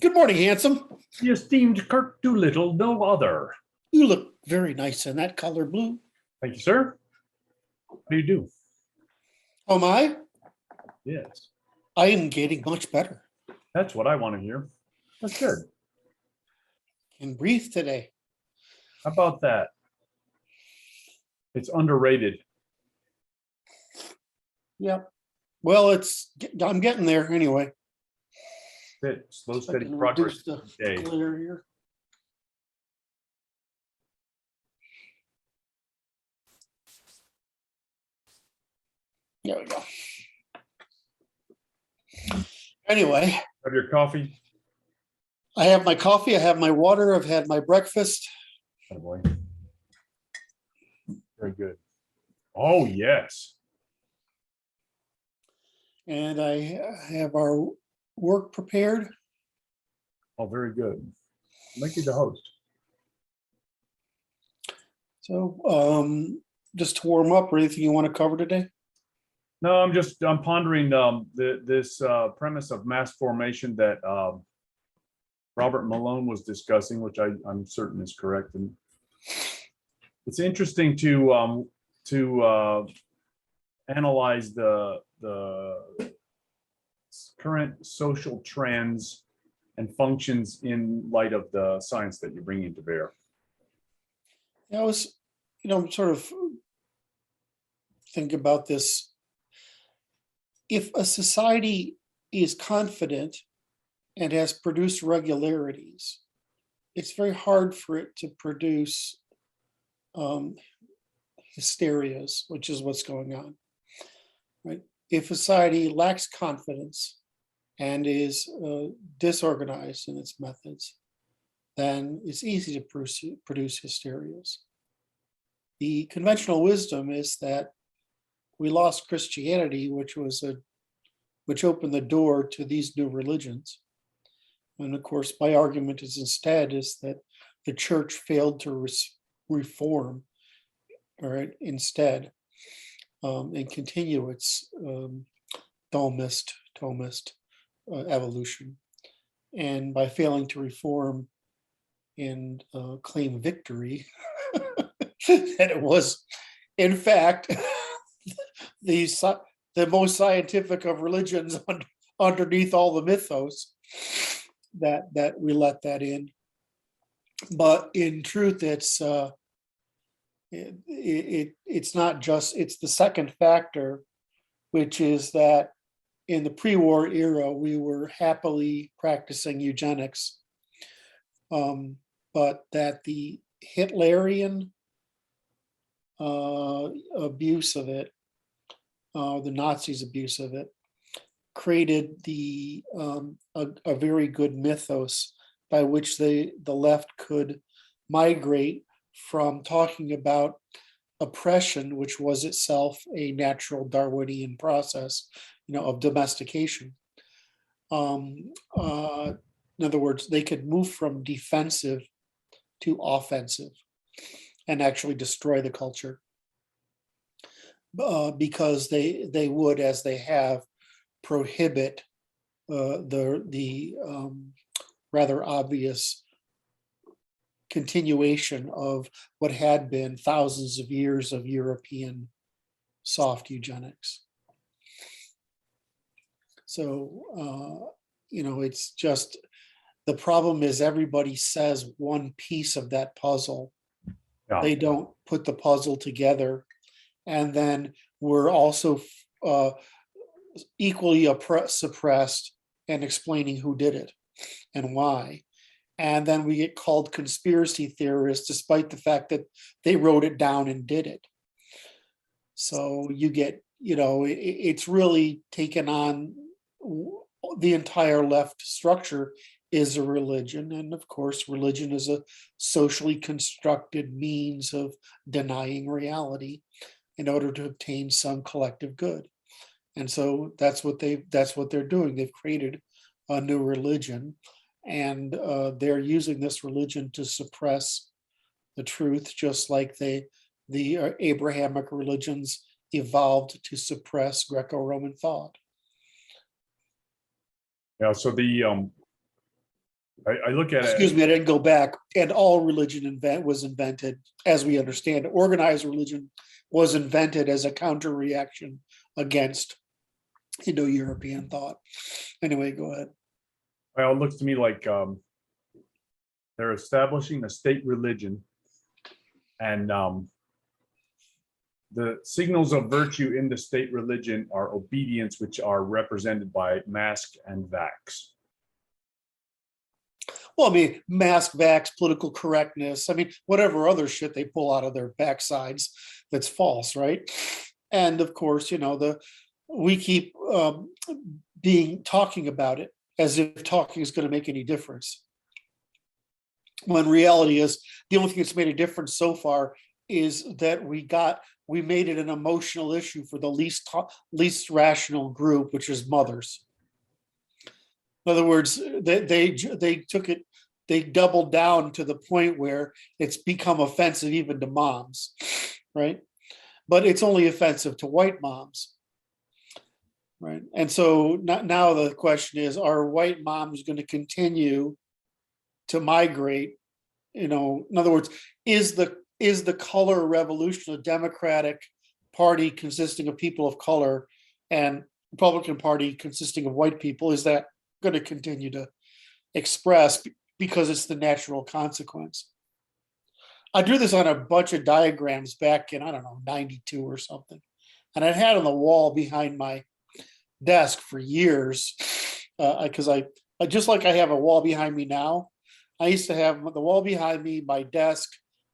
Good morning, handsome. The esteemed Kirk Doolittle, no other. You look very nice in that color blue. Thank you, sir. How do you do? Oh my, Yes, I am getting much better. that's what I want to hear. That's good. Can breathe today. How about that? It's underrated. Yep. Well, I'm getting there anyway. Bit slow, I steady can progress reduce the day. glare here. There we go. Anyway, Have your coffee? I have my coffee, I have my water, I've had my breakfast. Oh boy. Very good. Oh, yes. And I have our work prepared. Oh, very good. Make you the host. So just to warm up, or anything you want to cover today? No, I'm pondering this premise of mass formation that Robert Malone was discussing, which I'm certain is correct. And it's interesting to analyze the current social trends and functions in light of the science that you're bringing to bear. I was, sort of think about this. If a society is confident and has produced regularities, it's very hard for it to produce hysterias, which is what's going on, right? If a society lacks confidence and is disorganized in its methods, then it's easy to produce hysterias. The conventional wisdom is that we lost Christianity, which opened the door to these new religions. And of course, my argument is that the church failed to reform, all right, instead, and continue its Thomist evolution. And by failing to reform and claim victory, that it was, in fact, the most scientific of religions underneath all the mythos, that we let that in. But in truth, it's not just, it's the second factor, which is that in the pre-war era, we were happily practicing eugenics, but that the Hitlerian abuse of it, the Nazis' abuse of it, created a very good mythos by which the left could migrate from talking about oppression, which was itself a natural Darwinian process, of domestication. In other words, they could move from defensive to offensive and actually destroy the culture, because they would, as they have, prohibit the rather obvious continuation of what had been thousands of years of European soft eugenics. So, it's just, the problem is everybody says one piece of that puzzle. Yeah. They don't put the puzzle together. And then we're also equally suppressed and explaining who did it and why. And then we get called conspiracy theorists, despite the fact that they wrote it down and did it. So you get, it's really taken on, the entire left structure is a religion. And of course, religion is a socially constructed means of denying reality in order to obtain some collective good. And so that's what they're doing. They've created a new religion, and they're using this religion to suppress the truth, just like the Abrahamic religions evolved to suppress Greco-Roman thought. Yeah. So I look at excuse it, me, I didn't go back, and all religion was invented as we understand it. Organized religion was invented as a counter reaction against Indo-European thought. Anyway, go ahead. well, it looks to me like they're establishing a state religion, and the signals of virtue in the state religion are obedience, which are represented by mask and vax. Well, I mean, mask, vax, political correctness. I mean, whatever other shit they pull out of their backsides that's false, right? And of course, we keep talking about it as if talking is going to make any difference. When reality is the only thing that's made a difference so far is that we made it an emotional issue for the least rational group, which is mothers. In other words, they took it, they doubled down to the point where it's become offensive even to moms, right? But it's only offensive to white moms, right? And so now the question is, are white moms going to continue to migrate? In other words, is the color revolution a Democratic Party consisting of people of color and Republican Party consisting of white people? Is that going to continue to express because it's the natural consequence? I drew this on a bunch of diagrams back in, I don't know, 92 or something. And I had on the wall behind my desk for years because I just like I have a wall behind me now. I used to have the wall behind me, my desk,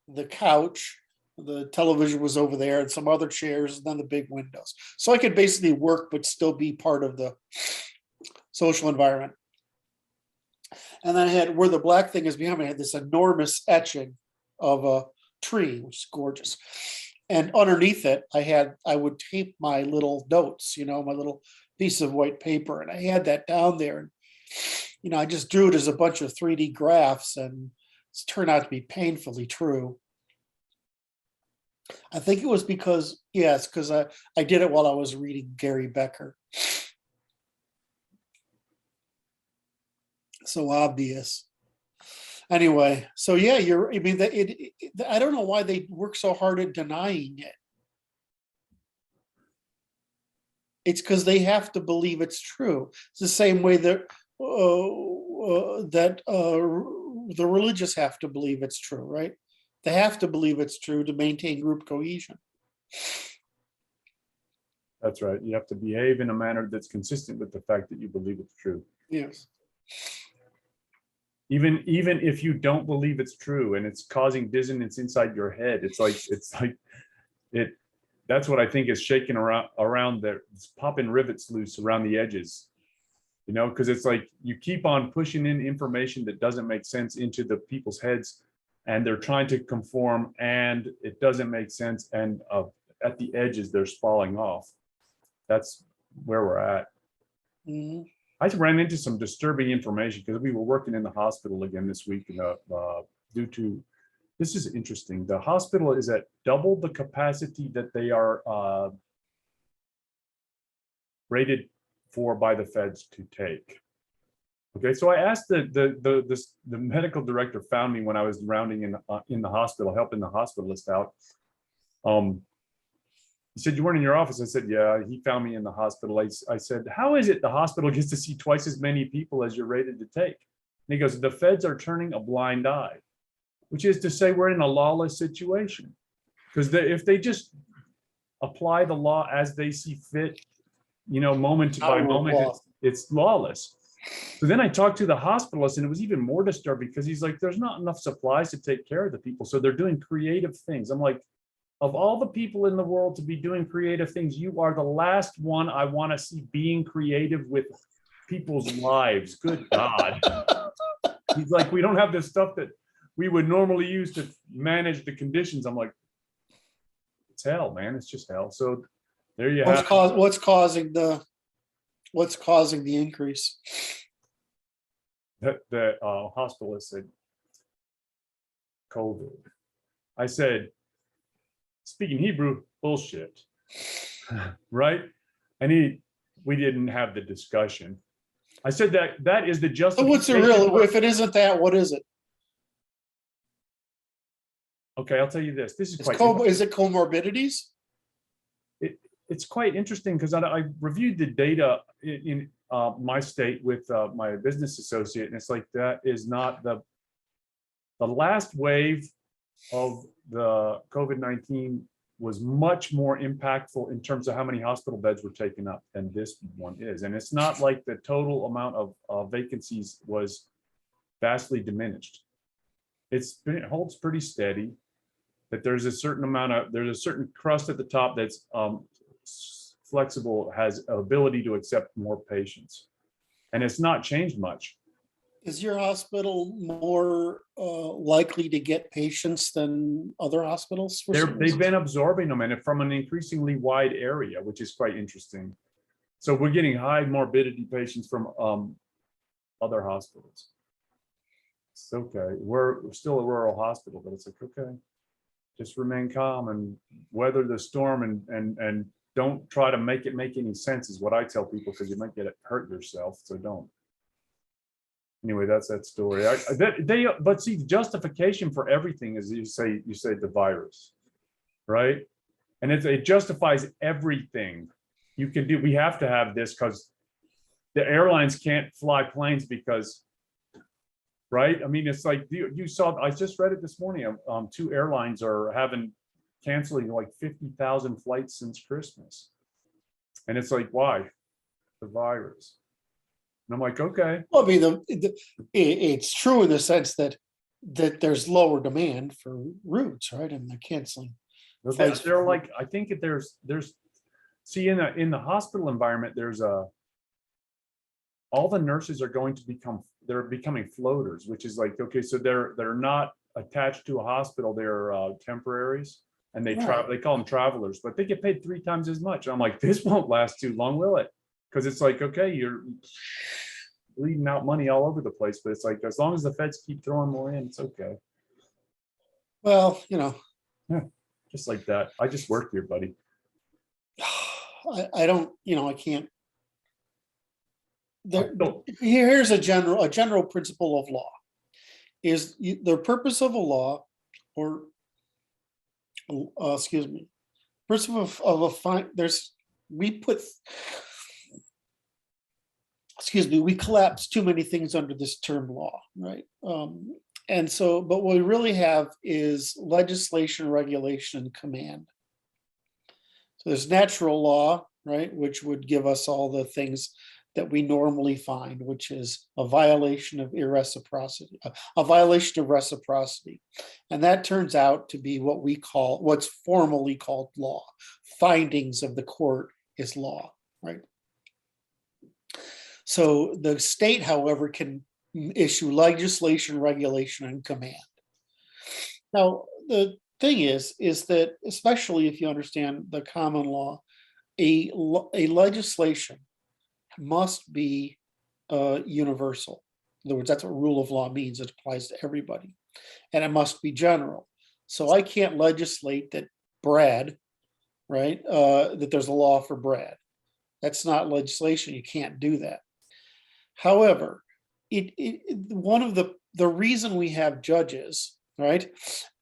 the couch, the television was over there, and some other chairs, and then the big windows. So I could basically work but still be part of the social environment. And then I had where the black thing is behind me, I had this enormous etching of a tree, which is gorgeous. And underneath it, I would tape my little notes, my little piece of white paper. And I had that down there. And, I just drew it as a bunch of 3D graphs, and it's turned out to be painfully true. I think it was because I did it while I was reading Gary Becker. So obvious. Anyway, so yeah, I don't know why they work so hard at denying it. It's because they have to believe it's true. It's the same way that the religious have to believe it's true, right? They have to believe it's true to maintain group cohesion. That's right. You have to behave in a manner that's consistent with the fact that you believe it's true. Yes. Even if you don't believe it's true and it's causing dissonance inside your head, it's like it. That's what I think is shaking around there. It's popping rivets loose around the edges, because it's like you keep on pushing in information that doesn't make sense into the people's heads, and they're trying to conform, and it doesn't make sense, and at the edges they're falling off. That's where we're at. Mm-hmm. I ran into some disturbing information because we were working in the hospital again this week, due to, this is interesting. The hospital is at double the capacity that they are rated for by the feds to take. Okay, so I asked the medical director found me when I was rounding in the hospital, helping the hospitalist out. He said, "You weren't in your office?" I said, "Yeah." He found me in the hospital. I said, "How is it the hospital gets to see twice as many people as you're rated to take?" And he goes, "The feds are turning a blind eye," which is to say we're in a lawless situation. Because if they just apply the law as they see fit, moment by moment, it's lawless. So then I talked to the hospitalist, and it was even more disturbing because he's like, there's not enough supplies to take care of the people. So they're doing creative things. I'm like, of all the people in the world to be doing creative things, you are the last one I want to see being creative with people's lives. Good God. He's like, we don't have the stuff that we would normally use to manage the conditions. I'm like, it's hell, man. It's just hell. So there you have it. What's causing the increase? The hospitalist said, COVID. I said, speaking Hebrew, bullshit, right? And we didn't have the discussion. I said that is the So justification. what's the real, if it isn't that, what is it? Okay, I'll tell you this. This is Is quite is it comorbidities? it's quite interesting because I reviewed the data in my state with my business associate, and it's like that is not the last wave of the COVID-19 was much more impactful in terms of how many hospital beds were taken up than this one is. And it's not like the total amount of vacancies was vastly diminished. It holds pretty steady, that there's a certain crust at the top that's flexible, has ability to accept more patients. And it's not changed much. Is your hospital more likely to get patients than other hospitals? They've been absorbing them, and from an increasingly wide area, which is quite interesting. So we're getting high morbidity patients from other hospitals. It's okay. We're still a rural hospital, but it's like, okay, just remain calm and weather the storm, and don't try to make it make any sense is what I tell people, because you might hurt yourself. So don't. Anyway, that's that story. But see, the justification for everything is you say the virus, right? And it justifies everything you can do. We have to have this because the airlines can't fly planes because, right? I mean, it's like you saw. I just read it this morning. 2 airlines are canceling like 50,000 flights since Christmas, and it's like, why? The virus. And I'm like, okay. Well, I mean, it's true in the sense that there's lower demand for routes, right? And they're canceling. They're like, I think that there's see in the hospital environment, there's all the nurses are going to they're becoming floaters, which is like, okay, so they're not attached to a hospital, they're temporaries, and they travel. They call them travelers, but they get paid 3 times as much. I'm like, this won't last too long, will it? Because it's like, okay, you're bleeding out money all over the place, but it's like, as long as the feds keep throwing more in, it's okay. Well, yeah, just like that. I just work here, buddy. I don't, I can't. Here's a general principle of law is the purpose of a law, or excuse me, principle of a fine. We collapse too many things under this term law, right? And so, but what we really have is legislation, regulation, and command. So there's natural law, right, which would give us all the things that we normally find, which is a violation of reciprocity, a violation of reciprocity. And that turns out to be what's formally called law. Findings of the court is law, right? So the state, however, can issue legislation, regulation, and command. Now, the thing is that, especially if you understand the common law, a legislation must be universal. In other words, that's what rule of law means. It applies to everybody. And it must be general. So I can't legislate that Brad, right, that there's a law for Brad. That's not legislation. You can't do that. However, one of the reason we have judges, right,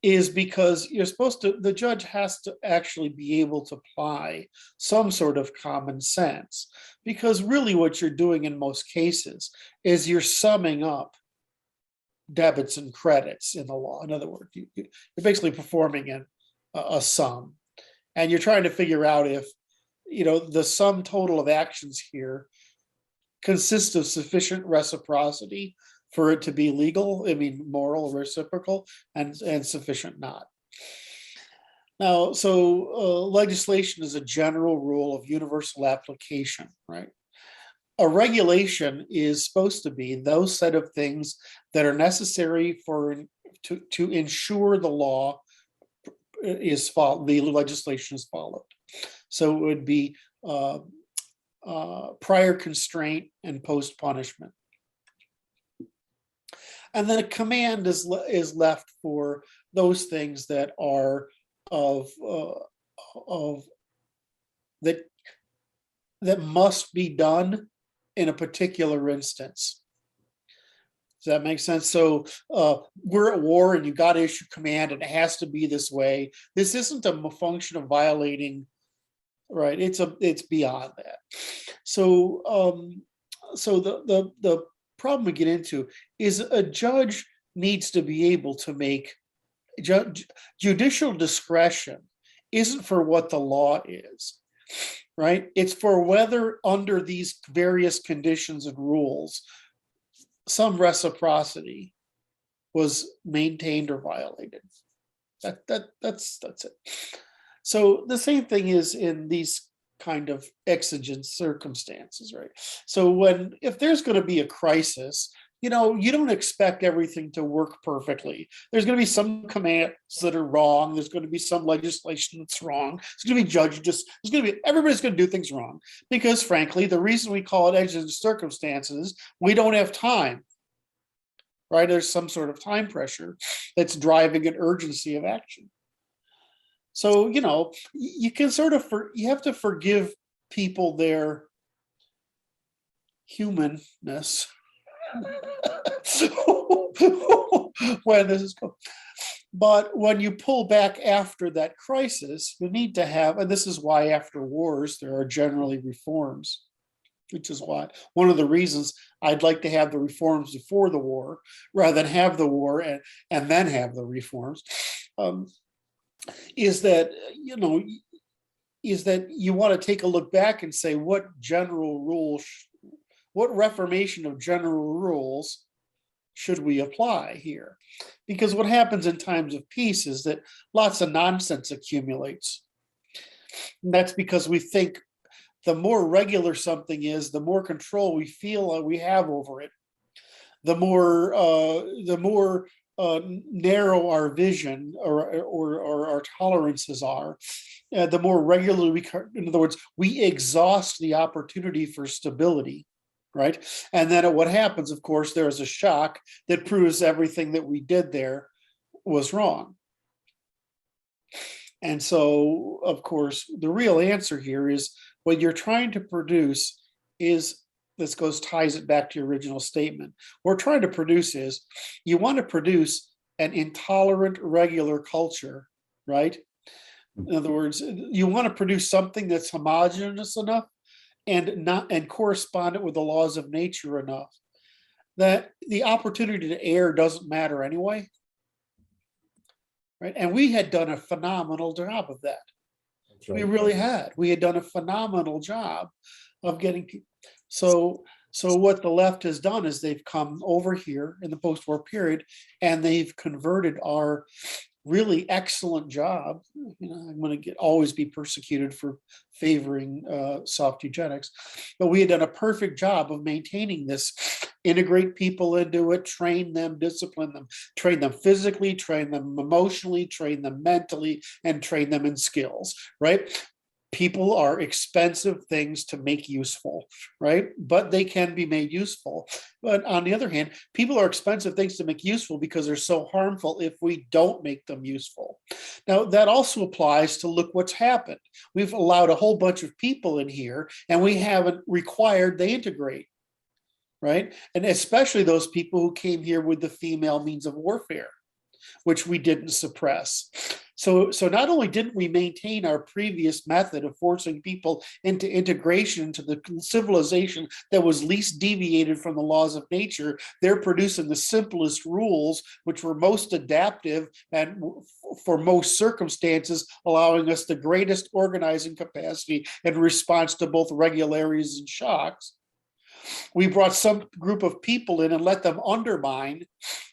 is because the judge has to actually be able to apply some sort of common sense, because really what you're doing in most cases is you're summing up debits and credits in the law. In other words, you're basically performing a sum, and you're trying to figure out if, the sum total of actions here consists of sufficient reciprocity for it to be legal, moral, reciprocal, and sufficient not. Now, so legislation is a general rule of universal application, right? A regulation is supposed to be those set of things that are necessary to ensure the law is followed, the legislation is followed. So it would be prior constraint and post punishment. And then a command is left for those things that are that must be done in a particular instance. Does that make sense? So we're at war and you got to issue command and it has to be this way. This isn't a function of violating, right? It's beyond that. So so the problem we get into is a judge needs to be able to make judicial discretion isn't for what the law is, right? It's for whether under these various conditions and rules some reciprocity was maintained or violated. That's it. So the same thing is in these kind of exigent circumstances, right? So if there's going to be a crisis, you don't expect everything to work perfectly. There's going to be some commands that are wrong. There's going to be some legislation that's wrong. There's going to be everybody's going to do things wrong because frankly, the reason we call it exigent circumstances, we don't have time, right? There's some sort of time pressure that's driving an urgency of action. So, you can you have to forgive people their humanness when this is going. But when you pull back after that crisis, you need to have, and this is why after wars, there are generally reforms, which is why one of the reasons I'd like to have the reforms before the war rather than have the war and then have the reforms. Is that you want to take a look back and say what reformation of general rules should we apply here? Because what happens in times of peace is that lots of nonsense accumulates. And that's because we think the more regular something is, the more control we feel we have over it. The more narrow our vision or our tolerances are, the more regularly in other words, we exhaust the opportunity for stability, right? And then what happens, of course, there's a shock that proves everything that we did there was wrong. And so, of course, the real answer here is what you're trying to produce is, ties it back to your original statement. What we're trying to produce is, you want to produce an intolerant, regular culture, right? In other words, you want to produce something that's homogeneous enough and correspondent with the laws of nature enough that the opportunity to err doesn't matter anyway, right? And we had done a phenomenal job of that. Right. We really had. We had done a phenomenal job of getting people. So what the left has done is they've come over here in the post-war period and they've converted our really excellent job. I'm going to always be persecuted for favoring soft eugenics, but we had done a perfect job of maintaining this, integrate people into it, train them, discipline them, train them physically, train them emotionally, train them mentally, and train them in skills, right? People are expensive things to make useful, right? But they can be made useful. But on the other hand, people are expensive things to make useful because they're so harmful if we don't make them useful. Now, that also applies to look what's happened. We've allowed a whole bunch of people in here and we haven't required they integrate, right? And especially those people who came here with the female means of warfare, which we didn't suppress. So not only didn't we maintain our previous method of forcing people into integration into the civilization that was least deviated from the laws of nature, they're producing the simplest rules, which were most adaptive and for most circumstances, allowing us the greatest organizing capacity in response to both regularities and shocks. We brought some group of people in and let them undermine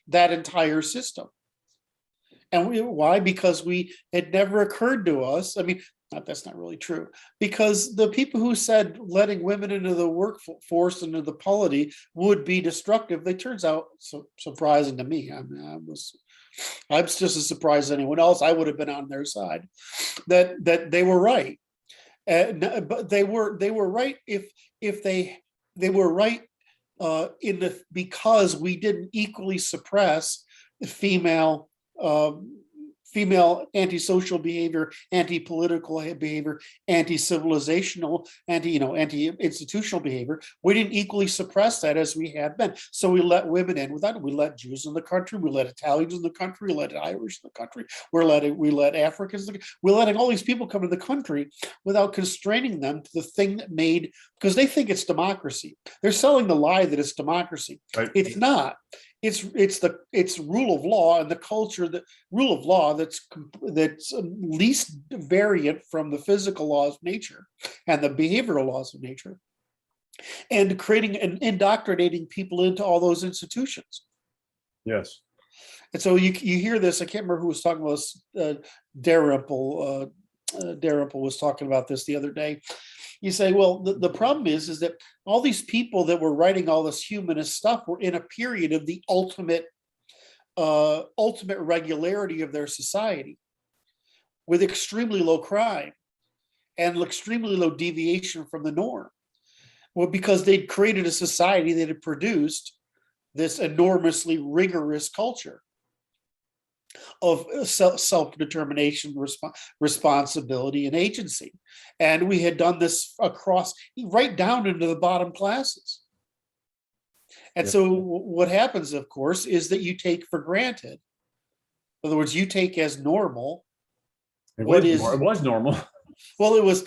that entire system. And why? Because it never occurred to us. I mean, that's not really true. Because the people who said letting women into the workforce, into the polity would be destructive, it turns out surprising to me. I'm just as surprised as anyone else. I would have been on their side. That they were right. But they were right if they were right because we didn't equally suppress female female antisocial behavior, anti-political behavior, anti-civilizational, anti-institutional behavior. We didn't equally suppress that as we had been. So we let women in without it. We let Jews in the country, we let Italians in the country, we let Irish in the country, we let Africans, we're letting all these people come to the country without constraining them to the thing that made, because they think it's democracy. They're selling the lie that it's democracy. Right. It's not. It's rule of law, and the culture that rule of law that's least variant from the physical laws of nature and the behavioral laws of nature, and creating and indoctrinating people into all those institutions. Yes. And so you hear this. I can't remember who was talking about this. Dalrymple was talking about this the other day. You say, well, the problem is that all these people that were writing all this humanist stuff were in a period of the ultimate regularity of their society, with extremely low crime and extremely low deviation from the norm. Well, because they'd created a society that had produced this enormously rigorous culture of self-determination, responsibility, and agency. And we had done this across, right down into the bottom classes. And so what happens, of course, is that you take for granted, in other words, you take as normal It was normal. Well,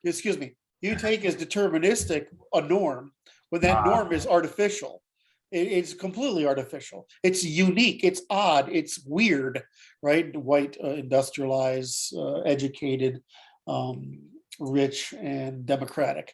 excuse me, you take as deterministic a norm when that norm is artificial. It's completely artificial. It's unique. It's odd. It's weird, right? White, industrialized, educated, rich, and democratic.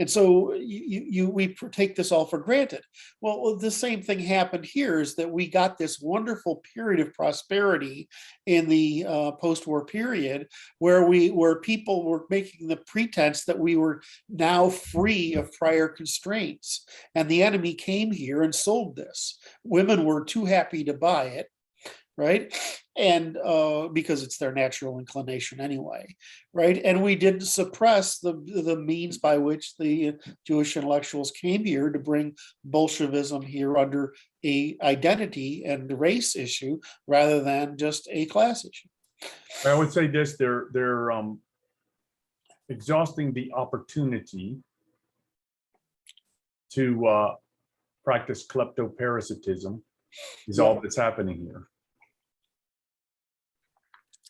And so we take this all for granted. Well, the same thing happened here, is that we got this wonderful period of prosperity in the post-war period where people were making the pretense that we were now free of prior constraints. And the enemy came here and sold this. Women were too happy to buy it, right? And because it's their natural inclination anyway, right? And we didn't suppress the means by which the Jewish intellectuals came here to bring Bolshevism here under a identity and race issue rather than just a class issue. I would say this: they're exhausting the opportunity to practice kleptoparasitism is all that's happening here.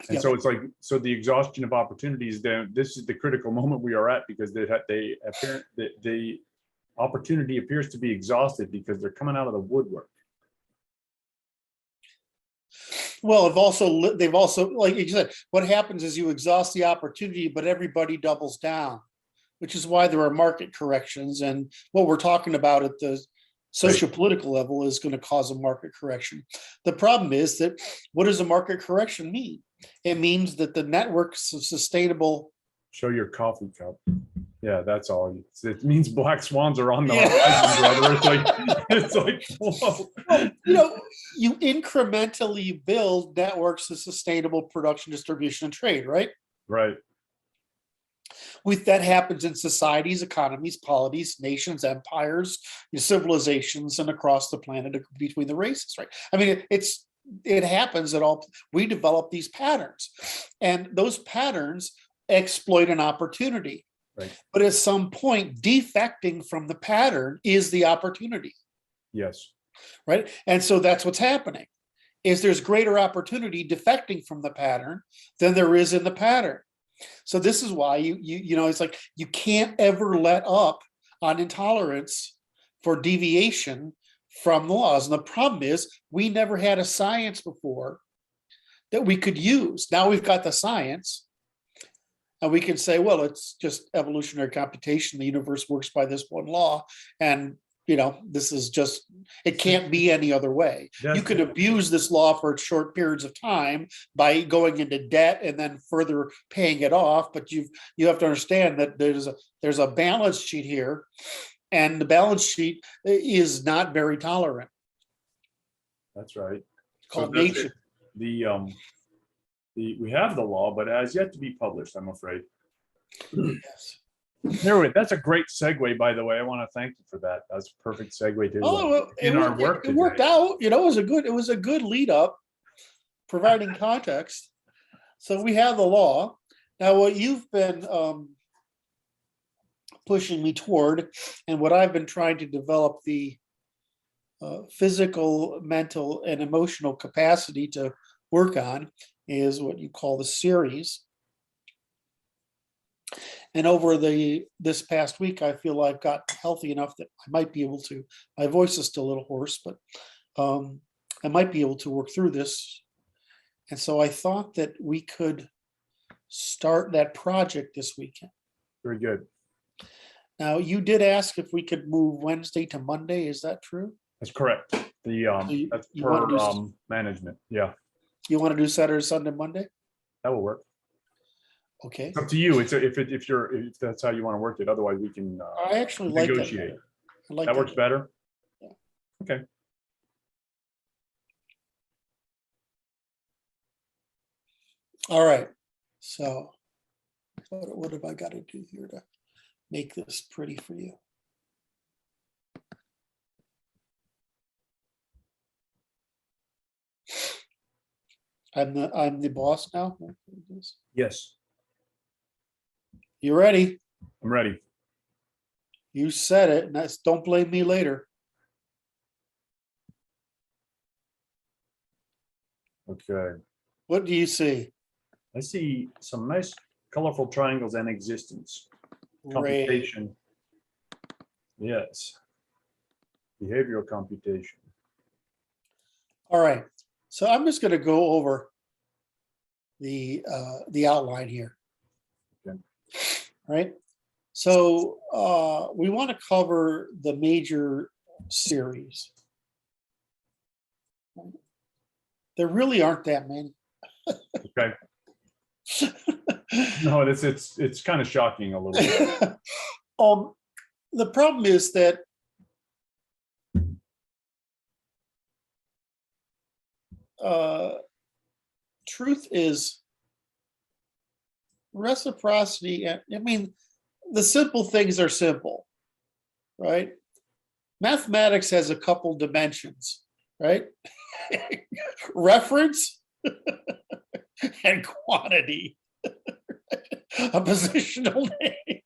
And so it's like, so the exhaustion of opportunities, then this is the critical moment we are at, because the opportunity appears to be exhausted because they're coming out of the woodwork. Well, they've also, like you said, what happens is you exhaust the opportunity, but everybody doubles down, which is why there are market corrections. And what we're talking about at the socio-political level is going to cause a market correction. The problem is that, what does a market correction mean? It means that the network's sustainable. Show your coffee cup. Yeah, that's all. It means black swans are on the horizon, brother. It's like, whoa. Well, you incrementally build networks of sustainable production, distribution, and trade, right? Right. That happens in societies, economies, polities, nations, empires, civilizations, and across the planet between the races, right? I mean, it happens at all. We develop these patterns, and those patterns exploit an opportunity. Right. But at some point, defecting from the pattern is the opportunity. Yes. Right. And so that's what's happening, is there's greater opportunity defecting from the pattern than there is in the pattern. So this is why it's like you can't ever let up on intolerance for deviation from the laws. And the problem is, we never had a science before that we could use. Now we've got the science, and we can say, well, it's just evolutionary computation. The universe works by this one law, and this is just, it can't be any other way. You can abuse this law for short periods of time by going into debt and then further paying it off. But you have to understand that there's a balance sheet here, and the balance sheet is not very tolerant. That's right. Called nature. We have the law, but it has yet to be published, I'm afraid. Yes. Anyway, that's a great segue, by the way. I want to thank you for that. That's a perfect segue to our work. It worked out. It was a good lead up. providing context. So we have the law. Now, what you've been pushing me toward, and what I've been trying to develop the physical, mental, and emotional capacity to work on, is what you call the series. And over this past week, I feel I've got healthy enough that I might be able to, my voice is still a little hoarse, but I might be able to work through this. And so I thought that we could start that project this weekend. Very good. Now, you did ask if we could move Wednesday to Monday. Is that true? That's correct. That's you per wanna do management. Yeah, You want to do Saturday, Sunday, Monday? that will work. Okay. It's up to you. If that's how you want to work it. Otherwise, we can I actually like that negotiate. better. I like That works better. Yeah. Okay. All right. So what have I got to do here to make this pretty for you? I'm the boss now. Yes, You ready? I'm ready. You said it, and that's, don't blame me later. Okay. What do you see? I see some nice colorful triangles and existence. Great. Computation. Yes. Behavioral computation. All right. So I'm just going to go over the outline here. Okay. Right. So we want to cover the major series. There really aren't that many. Okay. No, it's kind of shocking a little bit. The problem is that truth is reciprocity. I mean, the simple things are simple, right? Mathematics has a couple dimensions, right? Reference and quantity. A positional name.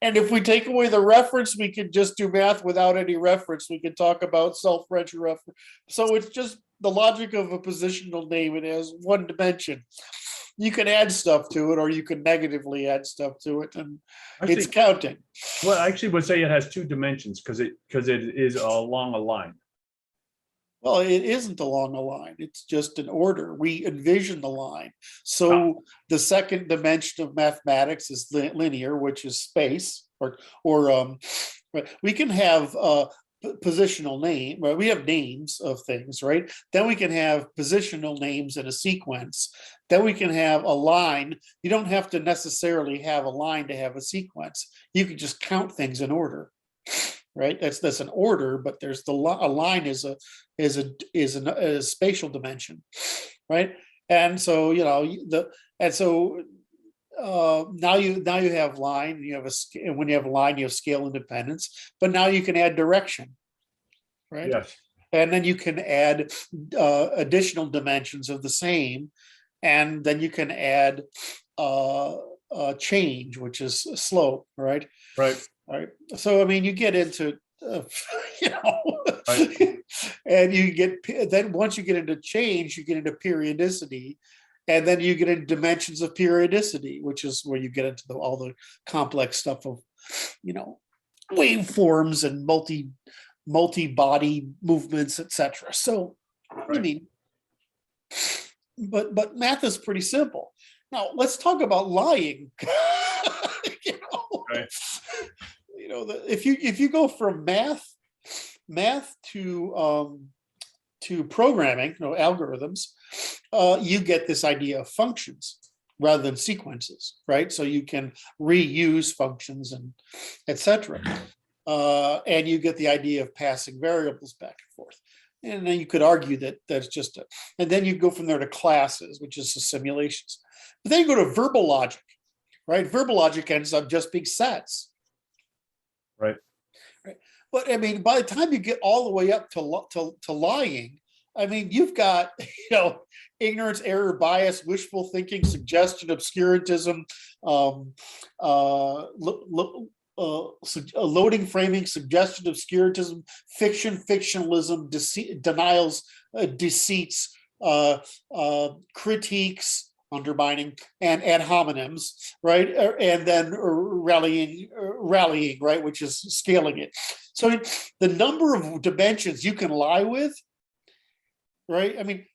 And if we take away the reference, we can just do math without any reference. We can talk about self-reference. So it's just the logic of a positional name. It has one dimension. You can add stuff to it, or you can negatively add stuff to it, and it's counting. Well, I actually would say it has two dimensions because it is along a line. Well, it isn't along a line. It's just an order. We envision the line. So the second dimension of mathematics is linear, which is space, or we can have positional name. Well, we have names of things, right? Then we can have positional names in a sequence. Then we can have a line. You don't have to necessarily have a line to have a sequence. You can just count things in order. Right, that's an order, but there's a line is a spatial dimension, right? And so now you have line. You have and when you have a line, you have scale independence. But now you can add direction, right? Yes. And then you can add additional dimensions of the same, and then you can add change, which is slope, right? Right. Right. So, I mean, you get into, Right. and you get, then once you get into change, you get into periodicity, and then you get into dimensions of periodicity, which is where you get into all the complex stuff of, waveforms and multi-body movements, etc. So, Right. I mean, but math is pretty simple. Now, let's talk about lying. Right. If you go from math to programming, algorithms, you get this idea of functions rather than sequences, right? So you can reuse functions and etc. And you get the idea of passing variables back and forth. And then you could argue that that's just and then you go from there to classes, which is the simulations. But then you go to verbal logic, right? Verbal logic ends up just being sets. Right. But I mean, by the time you get all the way up to lying, I mean, you've got, ignorance, error, bias, wishful thinking, suggestion, obscurantism, loading, framing, suggestion, obscurantism, fiction, fictionalism, deceit, denials, deceits, critiques, undermining, and ad hominems, right? And then rallying, right, which is scaling it. So I mean, the number of dimensions you can lie with, right? I mean,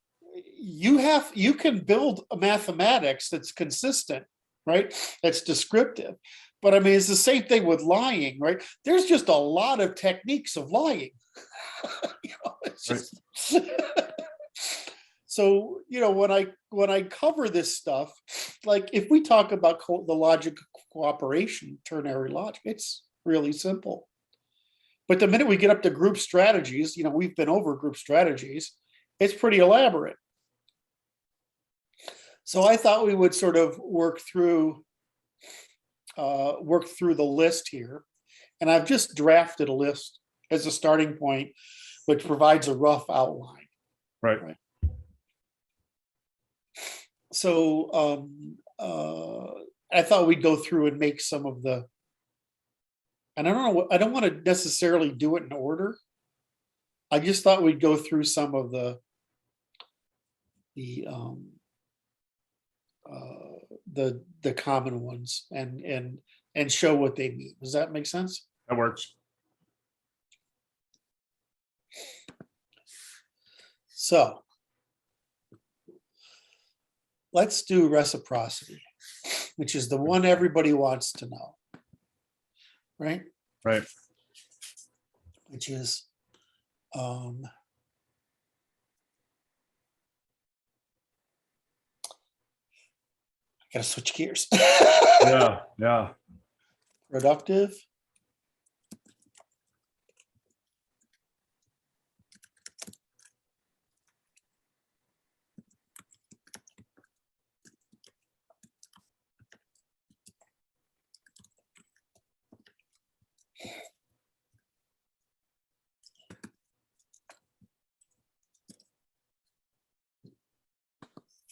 you can build a mathematics that's consistent, right? That's descriptive. But I mean, it's the same thing with lying, right? There's just a lot of techniques of lying. It's just so, when I cover this stuff, like if we talk about the logic of cooperation, ternary logic, it's really simple. But the minute we get up to group strategies, we've been over group strategies, it's pretty elaborate. So I thought we would sort of work through the list here. And I've just drafted a list as a starting point, which provides a rough outline. Right. So I thought we'd go through and make some of the, and I don't want to necessarily do it in order. I just thought we'd go through some of the common ones and show what they mean. Does that make sense? That works. So let's do reciprocity, which is the one everybody wants to know, right? Right. Which is I gotta switch gears. Yeah. Productive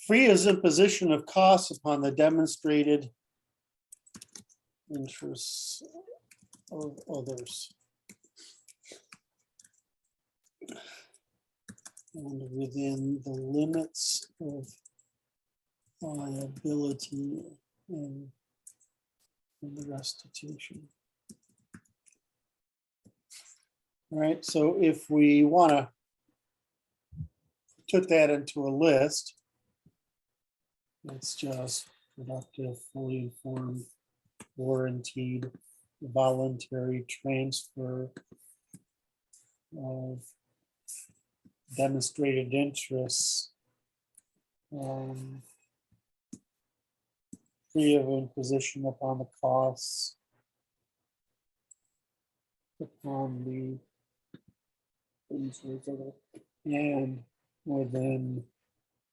free as imposition of costs upon the demonstrated interests of others. And within the limits of liability and the restitution. All right, so if we want to put that into a list, it's just productive, fully informed, warranted, voluntary transfer of demonstrated interests, free of imposition upon the costs, upon the and within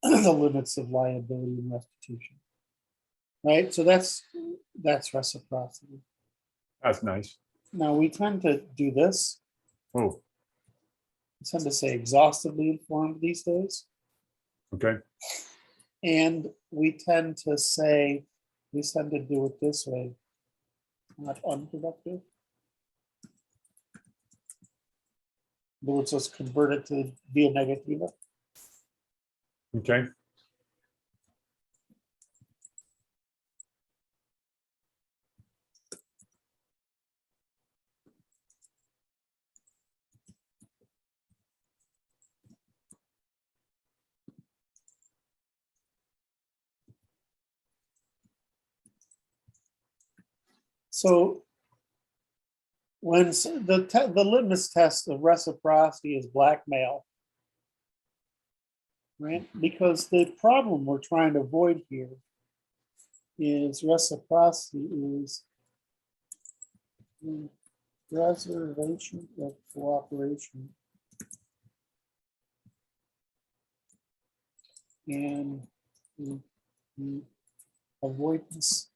the limits of liability and restitution. Right, so that's reciprocity. That's nice. Now we tend to do this. Oh, We tend to say exhaustively informed these days. okay. And we tend to say, we tend to do it this way, not unproductive. But let's just convert it to via negativa. Okay. So when the litmus test of reciprocity is blackmail, right? Because the problem we're trying to avoid here is reciprocity is the reservation of cooperation and the avoidance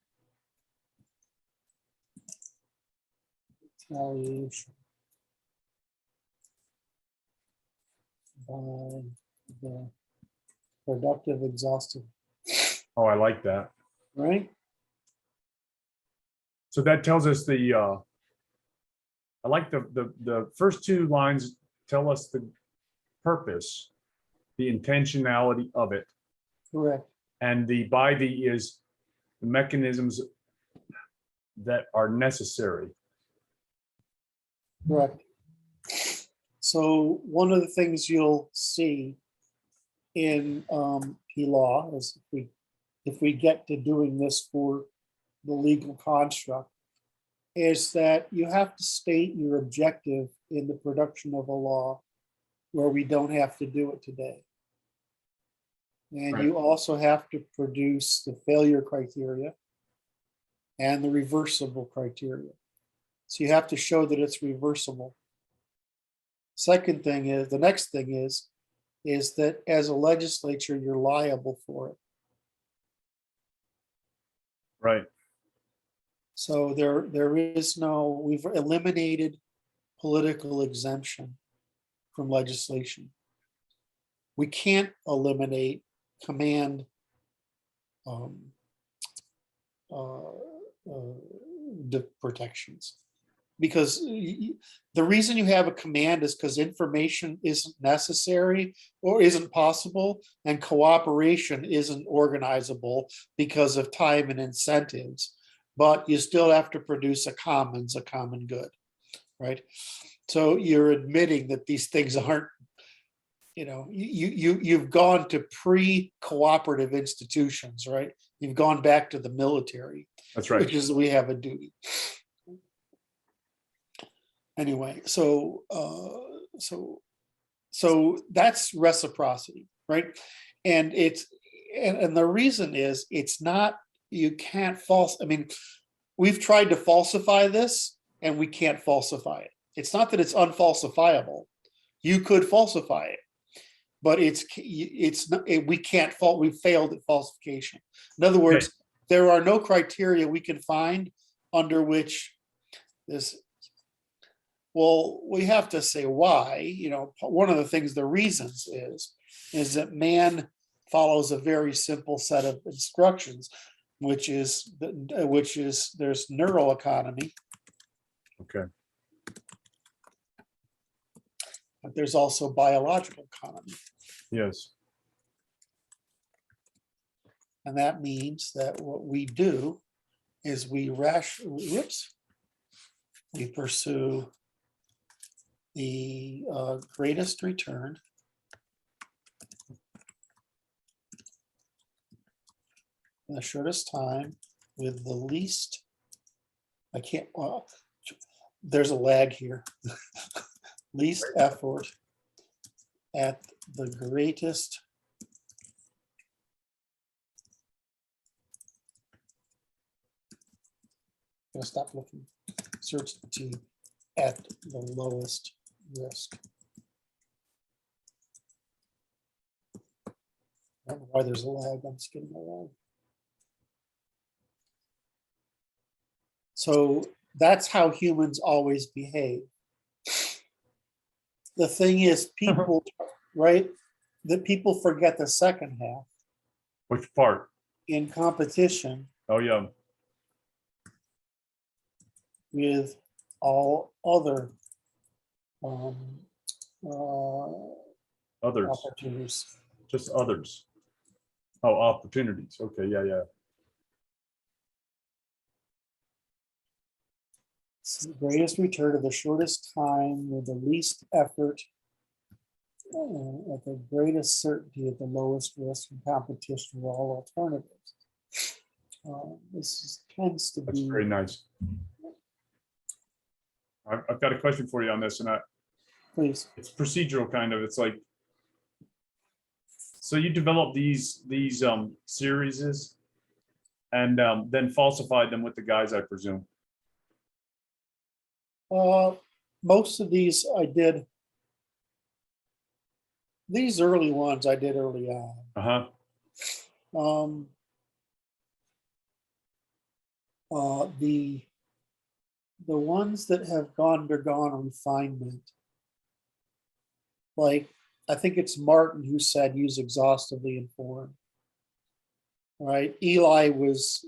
retaliation by the productive, exhaustive, Oh, I like that. right? So that tells us I like the first two lines tell us the purpose, the intentionality of it. Correct. And the by the is the mechanisms that are necessary. Correct. So one of the things you'll see in PLaw is if we get to doing this for the legal construct, is that you have to state your objective in the production of a law where we don't have to do it today. And Right. you also have to produce the failure criteria and the reversible criteria. So you have to show that it's reversible. Second thing is, the next thing is that as a legislature, you're liable for it. Right. So there is no, we've eliminated political exemption from legislation. We can't eliminate command protections, because the reason you have a command is because information isn't necessary or isn't possible, and cooperation isn't organizable because of time and incentives, but you still have to produce a common good, right? So you're admitting that these things aren't, you've gone to pre-cooperative institutions, right? You've gone back to the military. That's right. Which is, we have a duty. Anyway, so that's reciprocity, right? And and the reason is, it's not, you can't I mean, we've tried to falsify this and we can't falsify it. It's not that it's unfalsifiable. You could falsify it, but it's not, we can't we failed at falsification. In other words, there are no criteria we can find under which this, well, we have to say why. One of the things, the reasons is that man follows a very simple set of instructions, which is there's neural economy, Okay. but there's also biological economy. Yes. And that means that what we do is we pursue the greatest return in the shortest time with the least, there's a lag here, least effort at the greatest I'm gonna stop looking. Search to at the lowest risk. I don't know why there's a lag. I'm just getting a lag. So that's how humans always behave. The thing is, people, right? That people forget the second half. Which part? In competition. Oh, yeah. With all other Others. opportunities. Just others. Oh, opportunities. Okay, yeah. It's the greatest return of the shortest time with the least effort at the greatest certainty at the lowest risk in competition with all alternatives. Tends to That's be very nice. I've got a question for you on this, and please. It's procedural, kind of. It's like, so you develop these series and then falsified them with the guys, I presume. Most of these I did. These early ones I did early on. The ones that have undergone refinement, like I think it's Martin who said use exhaustively informed. Right? It's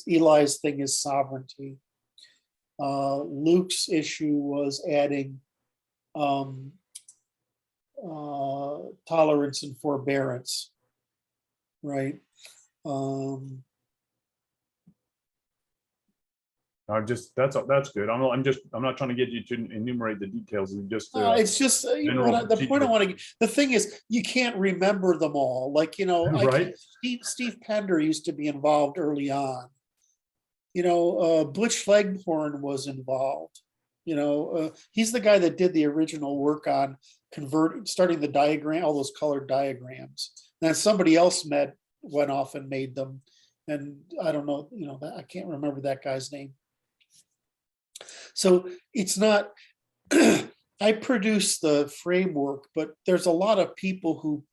Eli's thing is sovereignty. Luke's issue was adding tolerance and forbearance, right? That's good. I'm not trying to get you to enumerate the details. It's just general the point I procedure. want to. The thing is, you can't remember them all. Like Right. Steve Pender used to be involved early on. Butch Leghorn was involved. He's the guy that did the original work on starting the diagram, all those colored diagrams. Then somebody else went off and made them, and I don't know. I can't remember that guy's name. So it's not. I produce the framework, but there's a lot of people who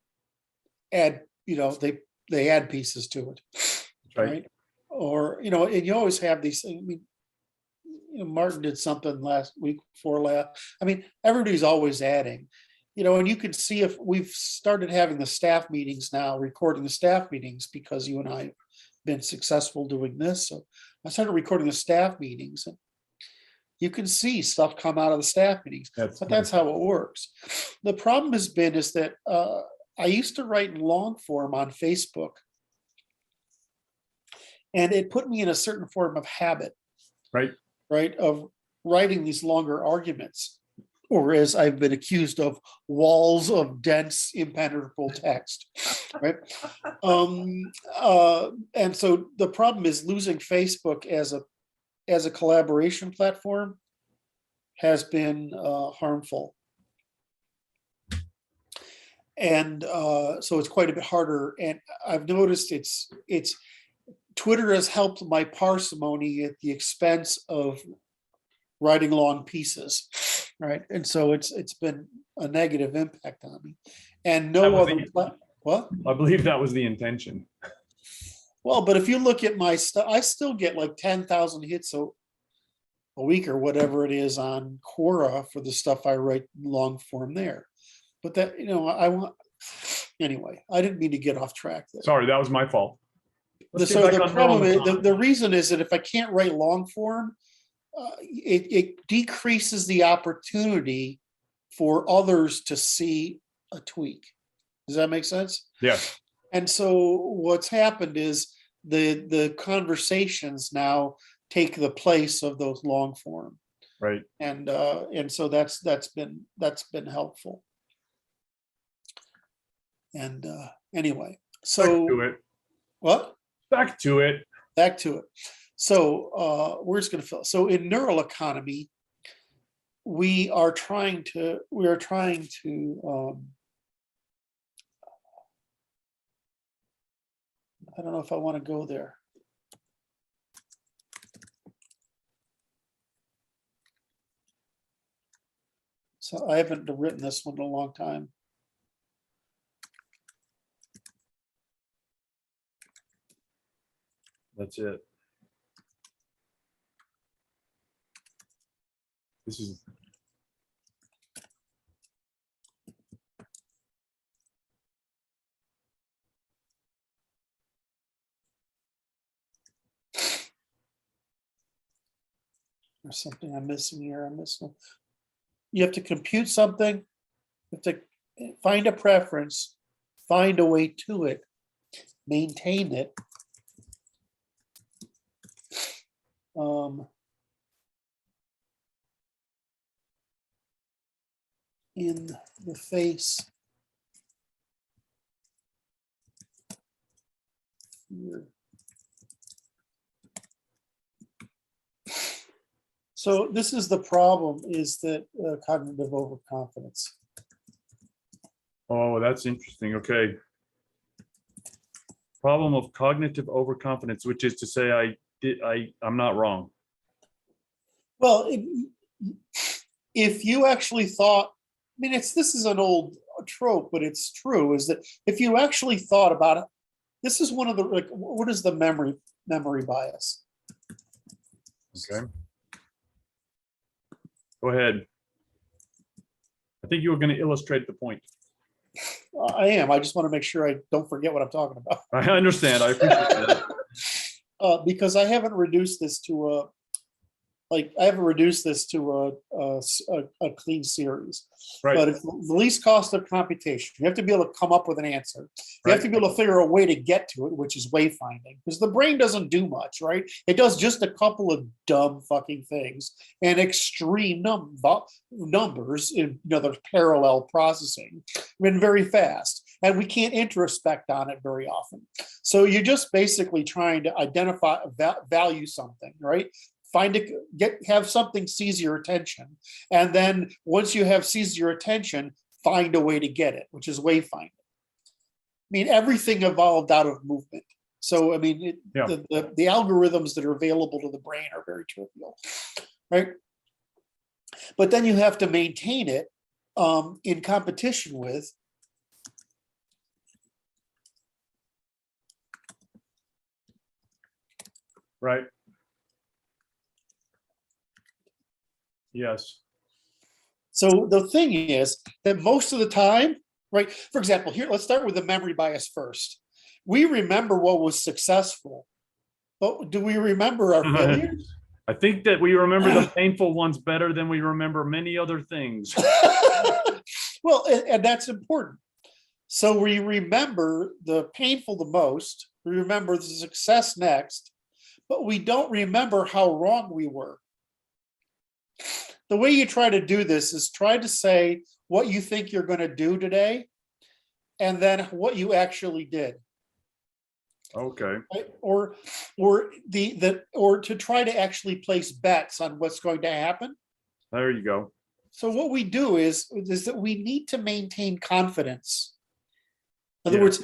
add. They add pieces to it, right? Or and you always have these things. I mean, Martin did something last week before last. I mean, everybody's always adding, and you can see if we've started having the staff meetings now, recording the staff meetings because you and I have been successful doing this. So I started recording the staff meetings, and you can see stuff come out of the staff meetings. But that's how it works. The problem is that I used to write in long form on Facebook, and it put me in a certain form of habit. Right, of writing these longer arguments, or as I've been accused of, walls of dense, impenetrable text. Right, and so the problem is losing Facebook as a collaboration platform has been harmful, and so it's quite a bit harder. And I've noticed it's Twitter has helped my parsimony at the expense of writing long pieces, right? And so it's been a negative impact on me. And no other what? I believe that was the intention. Well, but if you look at my stuff, I still get like 10,000 hits a week or whatever it is on Quora for the stuff I write long form there. But that anyway, I didn't mean to get off track there. Sorry, that was my fault. So the problem is, the reason is that if I can't write long form, it decreases the opportunity for others to see a tweak. Does that make sense? Yes. And so what's happened is the conversations now take the place of those long form. Right. And so that's been helpful. And anyway, so back to it. What? Back to it. Back to it. So we're just going to fill. So in neural economy, we are trying to. I don't know if I want to go there. So I haven't written this one in a long time. That's it. This is. There's something I'm missing here. You have to compute something. You have to find a preference, find a way to it, maintain it. In the face here. So this is the problem, is that cognitive overconfidence. Oh, that's interesting. Okay. Problem of cognitive overconfidence, which is to say I'm not wrong. Well, if you actually thought, I mean, this is an old trope, but it's true, is that if you actually thought about it, this is one of the, like, what is the memory bias? Okay. Go ahead. I think you were going to illustrate the point. I am. I just want to make sure I don't forget what I'm talking about. I understand. I appreciate that. Because I haven't reduced this to a a clean series. Right. But it's the least cost of computation. You have to be able to come up with an answer. You have Right. to be able to figure a way to get to it, which is wayfinding, because the brain doesn't do much, right? It does just a couple of dumb fucking things and extreme numbers in there's parallel processing, very fast. And we can't introspect on it very often. So you're just basically trying to identify, value something, right? Have something seize your attention. And then once you have seized your attention, find a way to get it, which is wayfinding. I mean, everything evolved out of movement. So, I mean, the algorithms that are available to the brain are very trivial, right? But then you have to maintain it in competition with Right. Yes. So the thing is that most of the time, right? For example, here, let's start with the memory bias first. We remember what was successful, but do we remember our failures? I think that we remember the painful ones better than we remember many other things. Well, and that's important. So we remember the painful the most, we remember the success next, but we don't remember how wrong we were. The way you try to do this is try to say what you think you're going to do today, and then what you actually did. Okay. Right? Or to try to actually place bets on what's going to happen. There you go. So what we do is that we need to maintain confidence. In other words,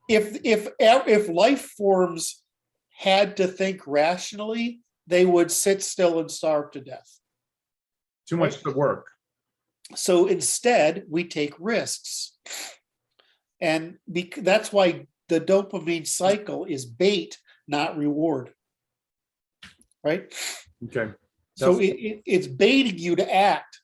if life forms had to think rationally, they would sit still and starve to death. Too much to work. So instead, we take risks. And that's why the dopamine cycle is bait, not reward. Right? Okay. So it's baiting you to act.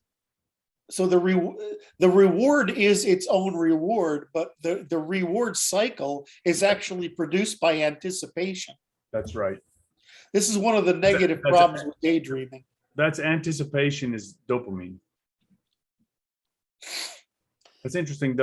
So the reward is its own reward, but the reward cycle is actually produced by anticipation. That's right. This is one of the negative problems with daydreaming. That's anticipation is dopamine. That's interesting.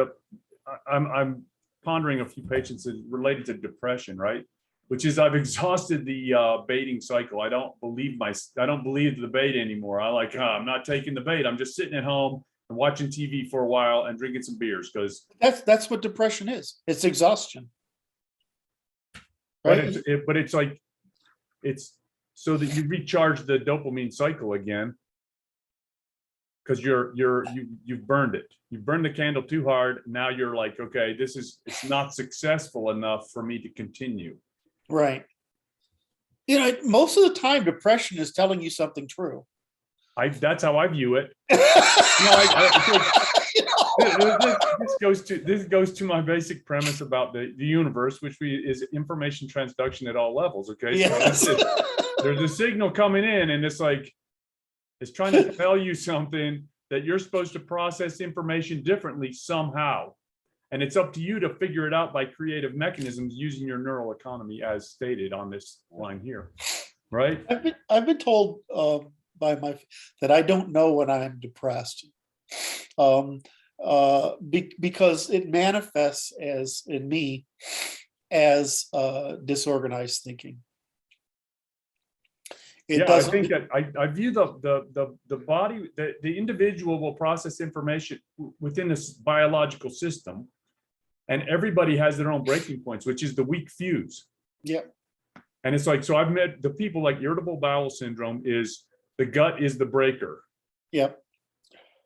I'm pondering a few patients related to depression, right? Which is I've exhausted the baiting cycle. I don't believe the bait anymore. I'm not taking the bait. I'm just sitting at home and watching TV for a while and drinking some beers because that's what depression is. It's exhaustion. Right? But it's so that you recharge the dopamine cycle again because you've burned it. You've burned the candle too hard. Now you're like, okay, it's not successful enough for me to continue. Right. Most of the time, depression is telling you something true. That's how I view it. This goes to my basic premise about the universe, which is information transduction at all levels. Okay. Yes. So there's a signal coming in, and it's trying to tell you something that you're supposed to process information differently somehow. And it's up to you to figure it out by creative mechanisms using your neural economy as stated on this line here, right? I've been told that I don't know when I'm depressed because it manifests in me as disorganized thinking. I think that I view the body, the individual will process information within this biological system. And everybody has their own breaking points, which is the weak fuse. Yeah. And it's so I've met the people like irritable bowel syndrome is the gut is the breaker. Yep.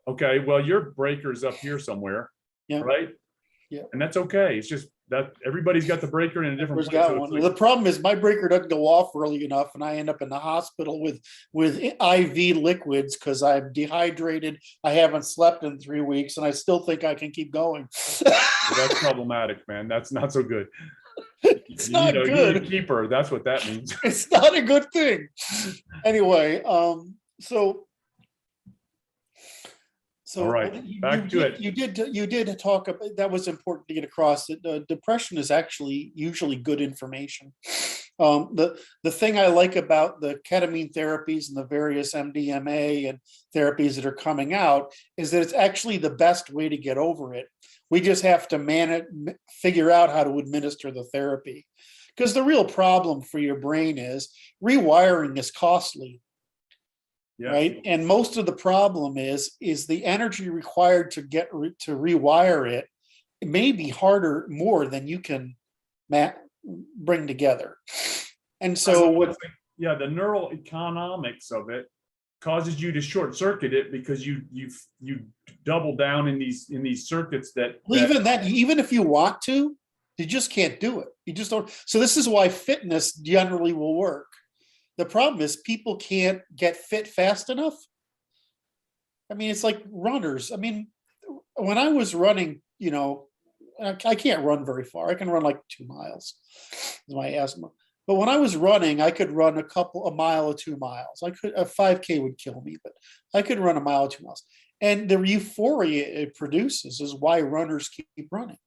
Okay, well, your breaker is up here somewhere, right? Yeah. And that's okay. It's just that everybody's got the breaker in a different place. Got one. The problem is my breaker doesn't go off early enough, and I end up in the hospital with IV liquids because I'm dehydrated. I haven't slept in 3 weeks, and I still think I can keep going. That's problematic, man. That's not so good. It's not good. You need a keeper. That's what that means. It's not a good thing. Anyway, so So All right, back to it. you did talk about, that was important to get across, that depression is actually usually good information. The thing I like about the ketamine therapies and the various MDMA and therapies that are coming out is that it's actually the best way to get over it. We just have to figure out how to administer the therapy, because the real problem for your brain is rewiring is costly. Yeah. Right. And most of the problem is the energy required to rewire it. It may be more than you can bring together. And so yeah, the neural economics of it causes you to short circuit it, because you double down in these circuits that even if you want to, you just can't do it. You just don't. So this is why fitness generally will work. The problem is people can't get fit fast enough. I mean, it's like runners. I mean, when I was running, I can't run very far. I can run like 2 miles. My asthma. But when I was running, I could run a mile or 2 miles. A 5K would kill me, but I could run a mile or 2 miles. And the euphoria it produces is why runners keep running.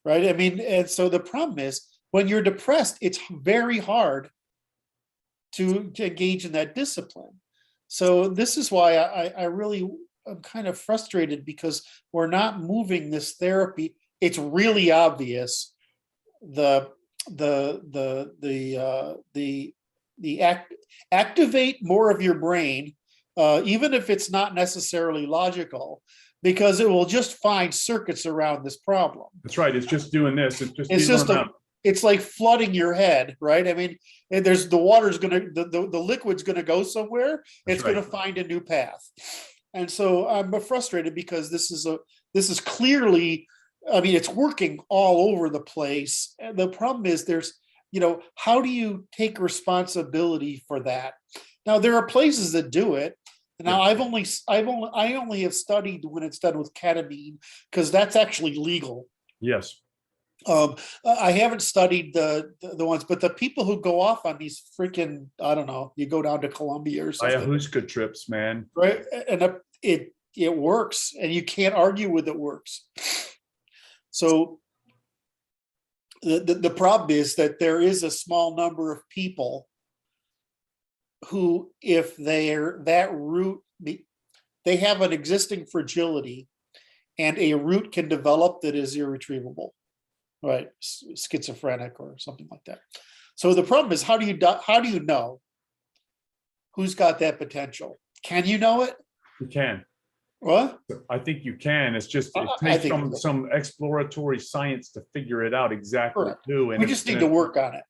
Right? I mean, and so the problem is when you're depressed, it's very hard to engage in that discipline. So this is why I'm kind of frustrated, because we're not moving this therapy. It's really obvious activate more of your brain, even if it's not necessarily logical, because it will just find circuits around this problem. That's right. It's just doing this. It's just it's like flooding your head, right? I mean, there's the water's gonna the liquid's gonna go somewhere. It's gonna find a new path. And so I'm frustrated because this is clearly, I mean, it's working all over the place. And the problem is how do you take responsibility for that? Now there are places that do it. Now I only have studied when it's done with ketamine, because that's actually legal. Yes. I haven't studied the ones, but the people who go off on these freaking, I don't know, you go down to Colombia or something. Ayahuasca trips, man. Right. And it works, and you can't argue with it works. So the problem is that there is a small number of people who, if they're that root, they have an existing fragility, and a root can develop that is irretrievable. Right, schizophrenic or something like that. So the problem is, how do you know who's got that potential? Can you know it? You can. What? I think you can. It's just it takes some exploratory science to figure it out exactly who. And we just need to work on it.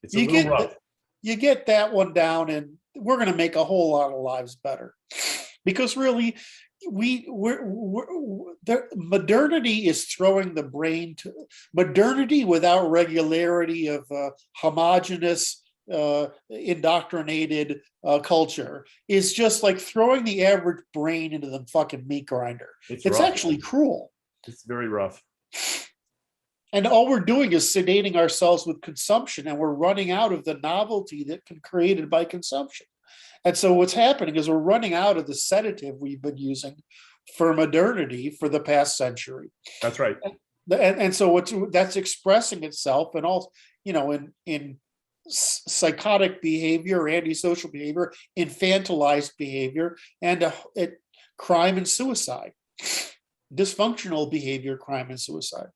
It's a little rough. You get that one down, and we're going to make a whole lot of lives better. Because really, modernity is throwing the brain to modernity without regularity of homogenous, indoctrinated culture is just like throwing the average brain into the fucking meat grinder. It's actually cruel. It's very rough. And all we're doing is sedating ourselves with consumption, and we're running out of the novelty that can be created by consumption. And so what's happening is we're running out of the sedative we've been using for modernity for the past century. That's right. And so that's expressing itself and all, in psychotic behavior, antisocial behavior, infantilized behavior, and crime and suicide, dysfunctional behavior, crime and suicide.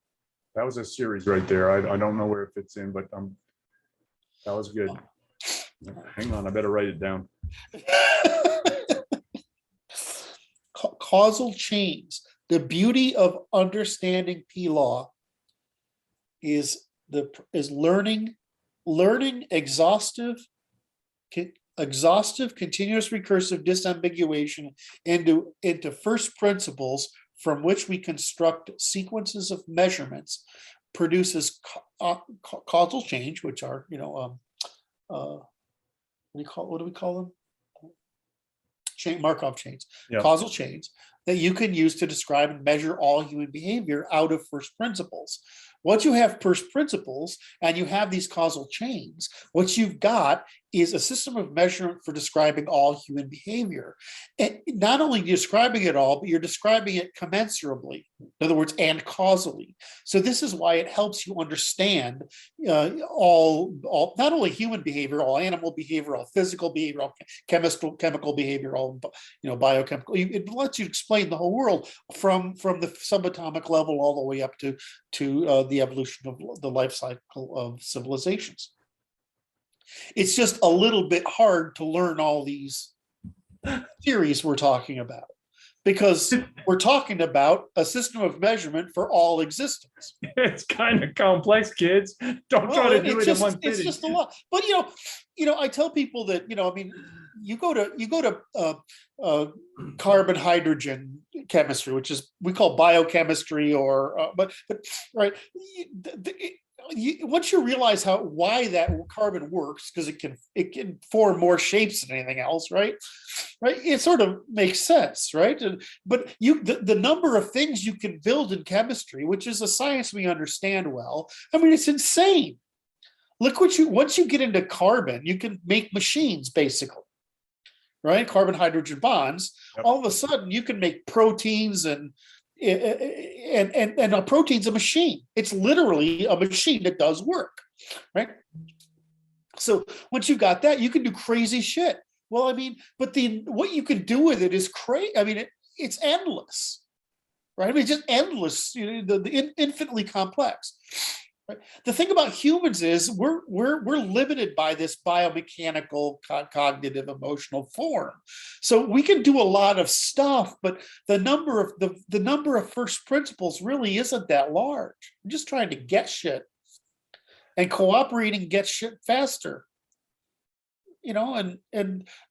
That was a series right there. I don't know where it fits in, but that was good. Hang on, I better write it down. Causal chains. The beauty of understanding PLaw is learning exhaustive, continuous recursive disambiguation into first principles from which we construct sequences of measurements, produces causal change, which are what do we call them? Markov chains, causal chains, that you can use to describe and measure all human behavior out of first principles. Once you have first principles and you have these causal chains, what you've got is a system of measurement for describing all human behavior. And not only describing it all, but you're describing it commensurably, in other words, and causally. So this is why it helps you understand all not only human behavior, all animal behavior, all physical behavior, all chemical behavior, all biochemical. It lets you explain the whole world from the subatomic level all the way up to the evolution of the life cycle of civilizations. It's just a little bit hard to learn all these theories we're talking about, because we're talking about a system of measurement for all existence. It's kind of complex, kids. Don't try to do it in one It's sitting. just a lot. But I tell people that I mean, you go to carbon hydrogen chemistry, which is we call biochemistry, or but right. Once you realize why that carbon works, because it can form more shapes than anything else, right? It sort of makes sense, right? But the number of things you can build in chemistry, which is a science we understand well, I mean, it's insane. Look once you get into carbon, you can make machines basically, right? Carbon hydrogen bonds. Yep. All of a sudden, you can make proteins and a protein's a machine. It's literally a machine that does work, right? So once you've got that, you can do crazy shit. Well, I mean, but what you can do with it is crazy. I mean, it's endless, right? I mean, it's just endless, infinitely complex. Right? The thing about humans is we're limited by this biomechanical, cognitive, emotional form. So we can do a lot of stuff, but the number of first principles really isn't that large. I'm just trying to get shit and cooperating get shit faster. And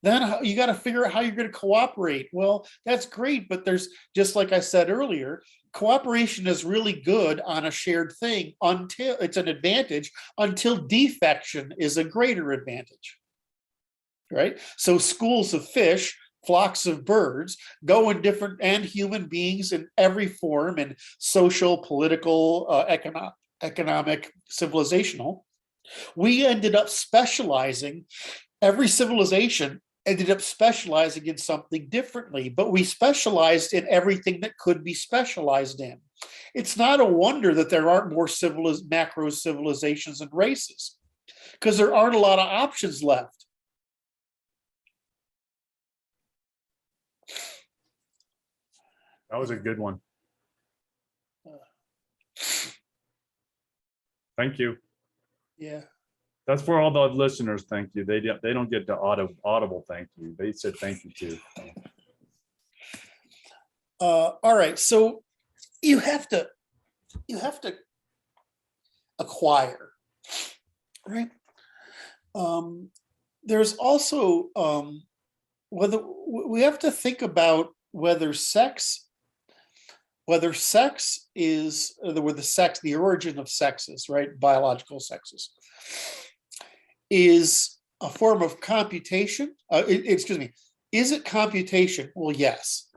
then you got to figure out how you're going to cooperate. Well, that's great, but there's, just like I said earlier, cooperation is really good on a shared thing until it's an advantage, until defection is a greater advantage, right? So schools of fish, flocks of birds go in different, and human beings in every form, and social, political, economic, civilizational. We ended up specializing. Every civilization ended up specializing in something differently, but we specialized in everything that could be specialized in. It's not a wonder that there aren't more macro civilizations and races, because there aren't a lot of options left. That was a good one. Thank you. Yeah. That's for all the listeners. Thank you. They don't get the audible thank you. They said thank you too. All right. So you have to acquire, right? There's also whether we have to think about whether sex is the origin of sexes, right? Biological sexes is a form of computation. Excuse me. Is it computation? Well, yes,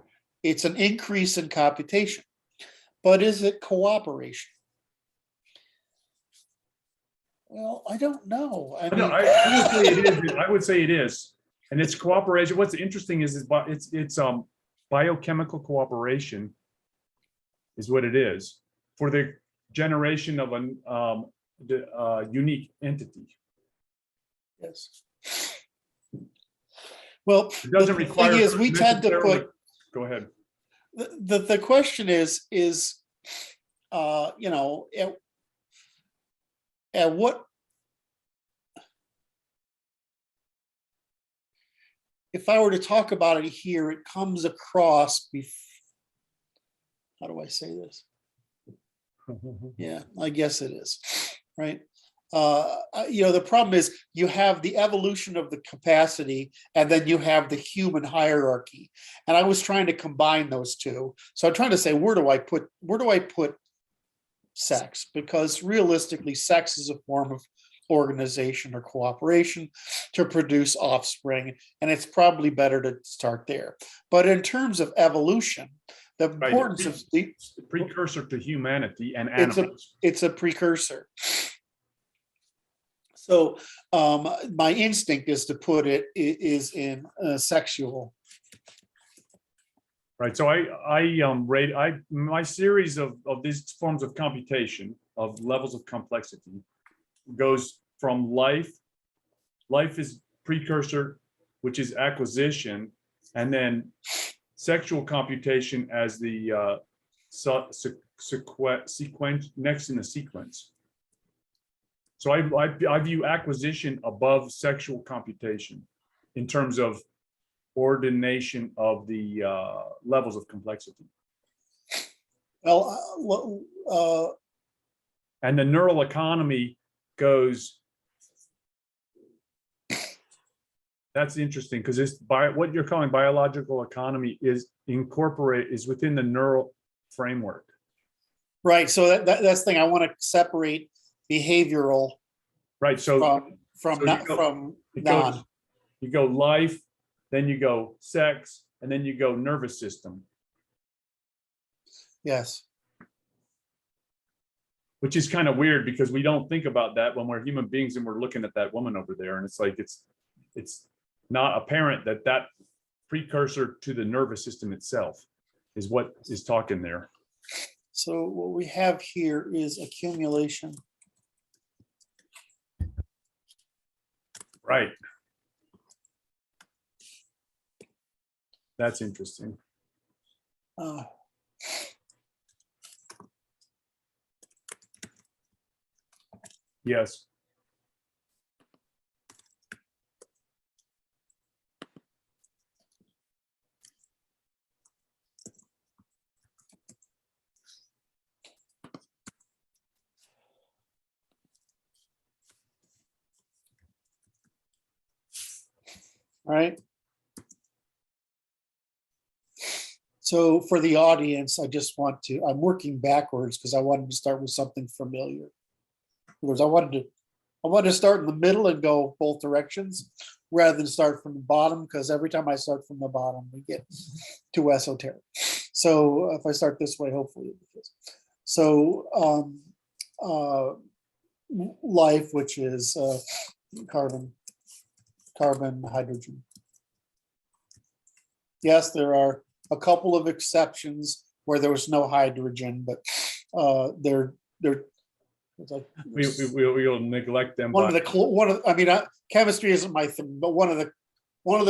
it's an increase in computation, but is it cooperation? Well, I don't know. I mean, I would say it is. I would say it is, and it's cooperation. What's interesting is it's biochemical cooperation is what it is for the generation of a unique entity. yes. Well, It doesn't the require. thing is, we tend to put. Go ahead. The question is at what, if I were to talk about it here, it comes across how do I say this? Yeah, I guess it is, right? The problem is you have the evolution of the capacity, and then you have the human hierarchy. And I was trying to combine those two. So I'm trying to say, where do I put sex? Because realistically, sex is a form of organization or cooperation to produce offspring, and it's probably better to start there. But in terms of evolution, the Right. importance of the Precursor to humanity and it's animals. a precursor. So my instinct is to put it is in sexual. Right. So my series of these forms of computation of levels of complexity goes from life. Life is precursor, which is acquisition, and then sexual computation as the sequence next in the sequence. So I view acquisition above sexual computation in terms of ordination of the levels of complexity. Well, and the neural economy goes. That's interesting because what you're calling biological economy is within the neural framework. Right. So that's the thing. I want to separate behavioral. Right. So you go life, then you go sex, and then you go nervous system. Yes. Which is kind of weird because we don't think about that when we're human beings and we're looking at that woman over there, and it's like it's not apparent that precursor to the nervous system itself is what is talking there. So what we have here is accumulation. Right. That's interesting. Yes. Right. So for the audience, I'm working backwards because I wanted to start with something familiar. Because I wanted to start in the middle and go both directions rather than start from the bottom, because every time I start from the bottom, we get too esoteric. So if I start this way, hopefully it is. So life, which is carbon, hydrogen. Yes, there are a couple of exceptions where there was no hydrogen, but they're like we'll neglect them. Chemistry isn't my thing, but one of the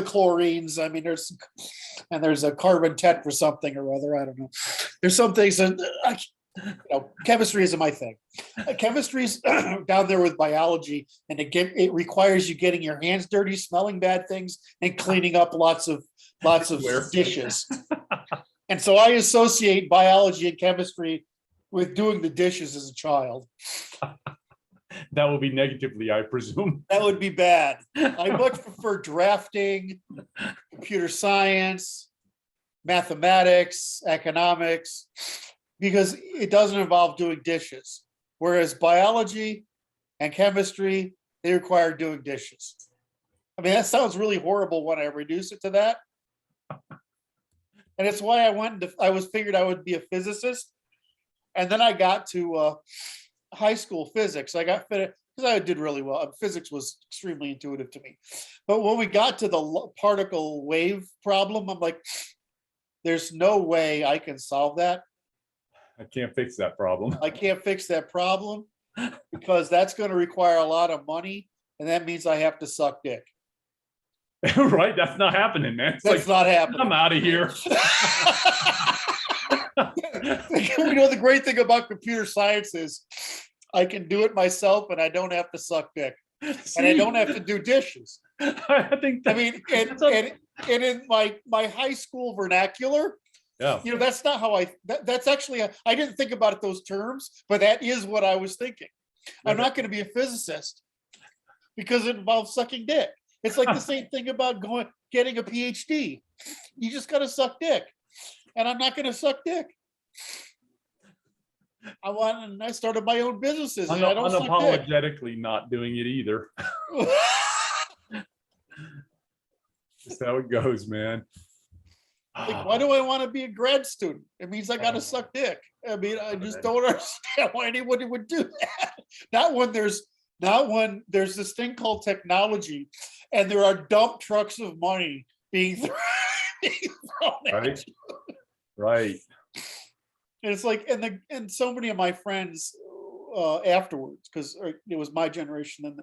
chlorines. I mean, there's a carbon tet for something or other. I don't know. There's some things that chemistry isn't my thing. Chemistry's down there with biology, and it requires you getting your hands dirty, smelling bad things, and cleaning up lots of dishes. And so I associate biology and chemistry with doing the dishes as a child. That will be negatively, I presume. That would be bad. I much prefer drafting, computer science, mathematics, economics, because it doesn't involve doing dishes. Whereas biology and chemistry, they require doing dishes. I mean, that sounds really horrible when I reduce it to that. And it's why I figured I would be a physicist. And then I got to high school physics. I got fit because I did really well. Physics was extremely intuitive to me. But when we got to the particle wave problem, I'm like, there's no way I can solve that. I can't fix that problem. I can't fix that problem because that's going to require a lot of money. And that means I have to suck dick. Right? That's not happening, man. That's not happening. I'm out of here. The great thing about computer science is I can do it myself and I don't have to suck dick. See? And I don't have to do dishes. I think and in my high school vernacular, yeah, that's not how that's actually, I didn't think about it those terms, but that is what I was thinking. I'm not going to be a physicist because it involves sucking dick. It's like the same thing about getting a PhD. You just got to suck dick. And I'm not going to suck dick. I started my own businesses. And I don't suck dick. Unapologetically not doing it either. That's how it goes, man. Like, why do I want to be a grad student? It means I got to suck dick. I mean, I just don't understand why anybody would do that. Not when there's this thing called technology, and there are dump trucks of money being thrown at you. Right. And it's like, and so many of my friends afterwards, because it was my generation, and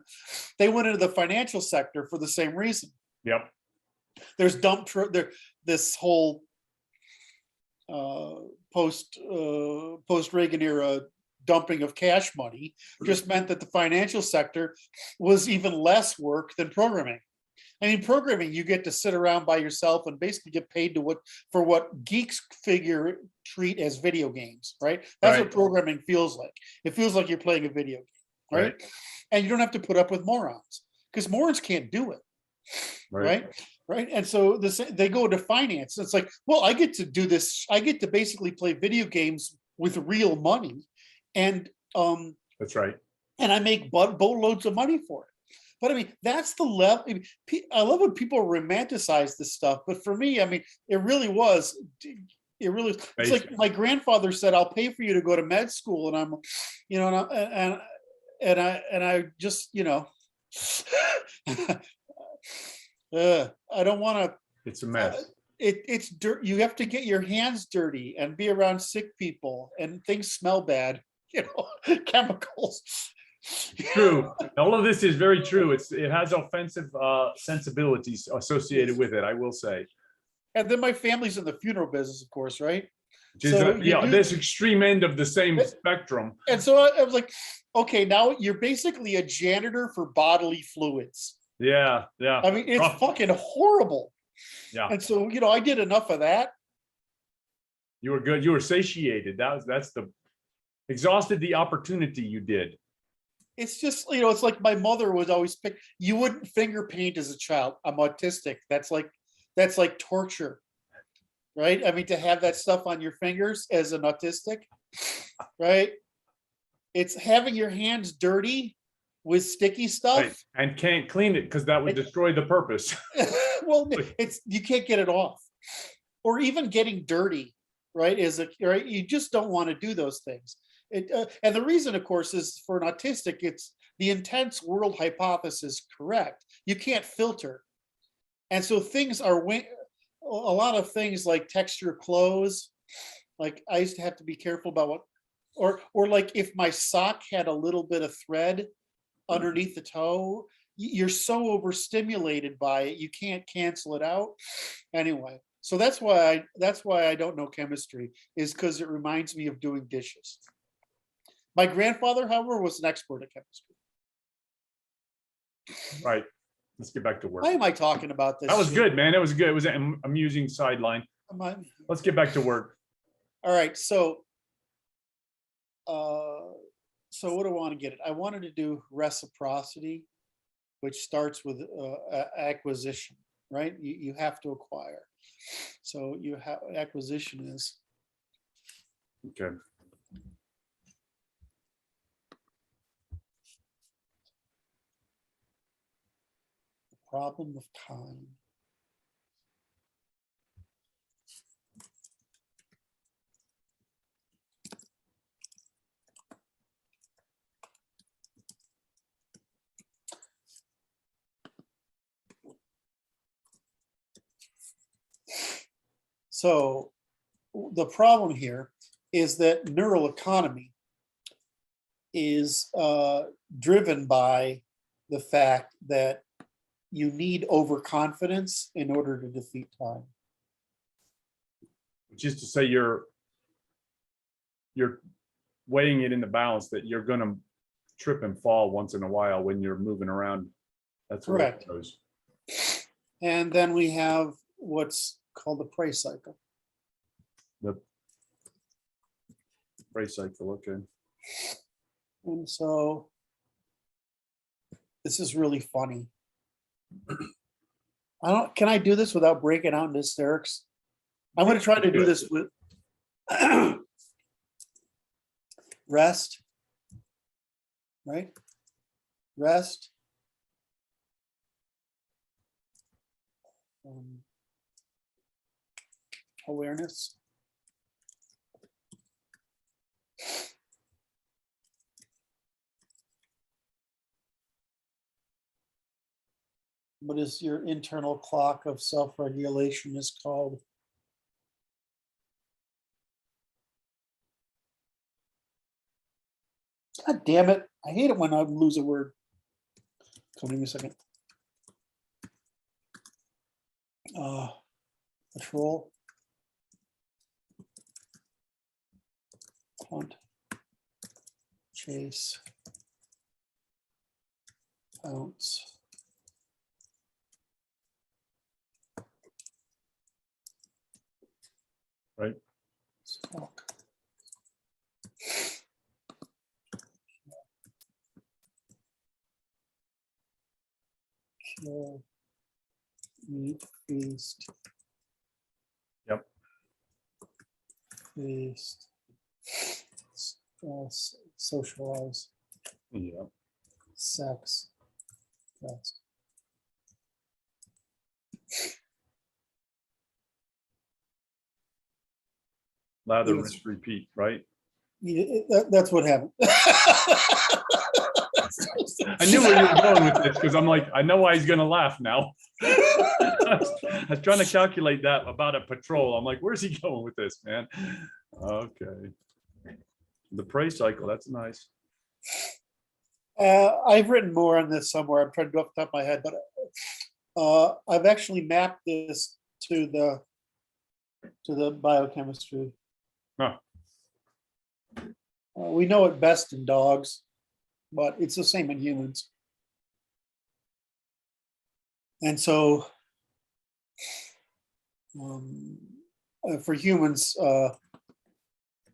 they went into the financial sector for the same reason. Yep. There's this whole post Reagan era dumping of cash money just meant that the financial sector was even less work than programming. I mean, programming, you get to sit around by yourself and basically get paid for what geeks treat as video games, right? That's what programming feels like. It feels like you're playing a video game, right? And you don't have to put up with morons, because morons can't do it, right? And so they go to finance. It's like, well, I get to do this. I get to basically play video games with real money, and that's right. And I make boatloads of money for it. But I mean, that's the level. I love when people romanticize this stuff, but for me, I mean, it really was. It's like my grandfather said, "I'll pay for you to go to med school," and I'm, you know, and I just, you know, I don't want to. It's a mess. It's dirt. You have to get your hands dirty and be around sick people, and things smell bad. You know, chemicals. True. All of this is very true. It has offensive sensibilities associated with it, I will say. And then my family's in the funeral business, of course, right? So this extreme end of the same spectrum. And so I was like, okay, now you're basically a janitor for bodily fluids. Yeah. I mean, it's fucking horrible. Yeah. And so, you know, I did enough of that. You were good. You were satiated. That's the exhausted the opportunity you did. It's just, you know, it's like my mother was always you wouldn't finger paint as a child. I'm autistic. That's like torture, right? I mean, to have that stuff on your fingers as an autistic, right? It's having your hands dirty with sticky stuff. Right. And can't clean it because that would destroy the purpose. Well, you can't get it off. Or even getting dirty, right? Right? You just don't want to do those things. And the reason, of course, is for an autistic, it's the intense world hypothesis correct. You can't filter. And so things are, a lot of things like texture clothes, like I used to have to be careful about what, or like if my sock had a little bit of thread underneath the toe, you're so overstimulated by it, you can't cancel it out. Anyway, so that's why I don't know chemistry, is because it reminds me of doing dishes. My grandfather, however, was an expert at chemistry. Right. Let's get back to work. Why am I talking about this? That was good, man. It was good. It was an amusing sideline. Let's get back to work. All right. So what do I want to get at? I wanted to do reciprocity, which starts with acquisition, right? You have to acquire. So acquisition is. Okay. Problem of time. So the problem here is that neural economy is driven by the fact that you need overconfidence in order to defeat time. Which is to say you're weighing it in the balance that you're going to trip and fall once in a while when you're moving around. That's correct. Where it goes. And then we have what's called the price cycle. The price cycle, okay. And so this is really funny. Can I do this without breaking out into hysterics? I'm going to try to do this with rest, right? Rest. Awareness. What is your internal clock of self-regulation is called? God damn it. I hate it when I lose a word. Give me a second. Patrol. Hunt. Chase. Pounce. Right. Stalk. Kill. Meet. Feast. Yep. Feast. Socialize. Yeah. Sex. Rest. Lather, Yes. rinse, repeat, right? That's what happened. I knew where you were going with this because I'm like, I know why he's gonna laugh now. I was trying to calculate that about a patrol. I'm like, where's he going with this, man? Okay. The prey cycle, that's nice. I've written more on this somewhere. I'm trying to do off the top of my head, but I've actually mapped this to the biochemistry. Huh. We know it best in dogs, but it's the same in humans. And so for humans,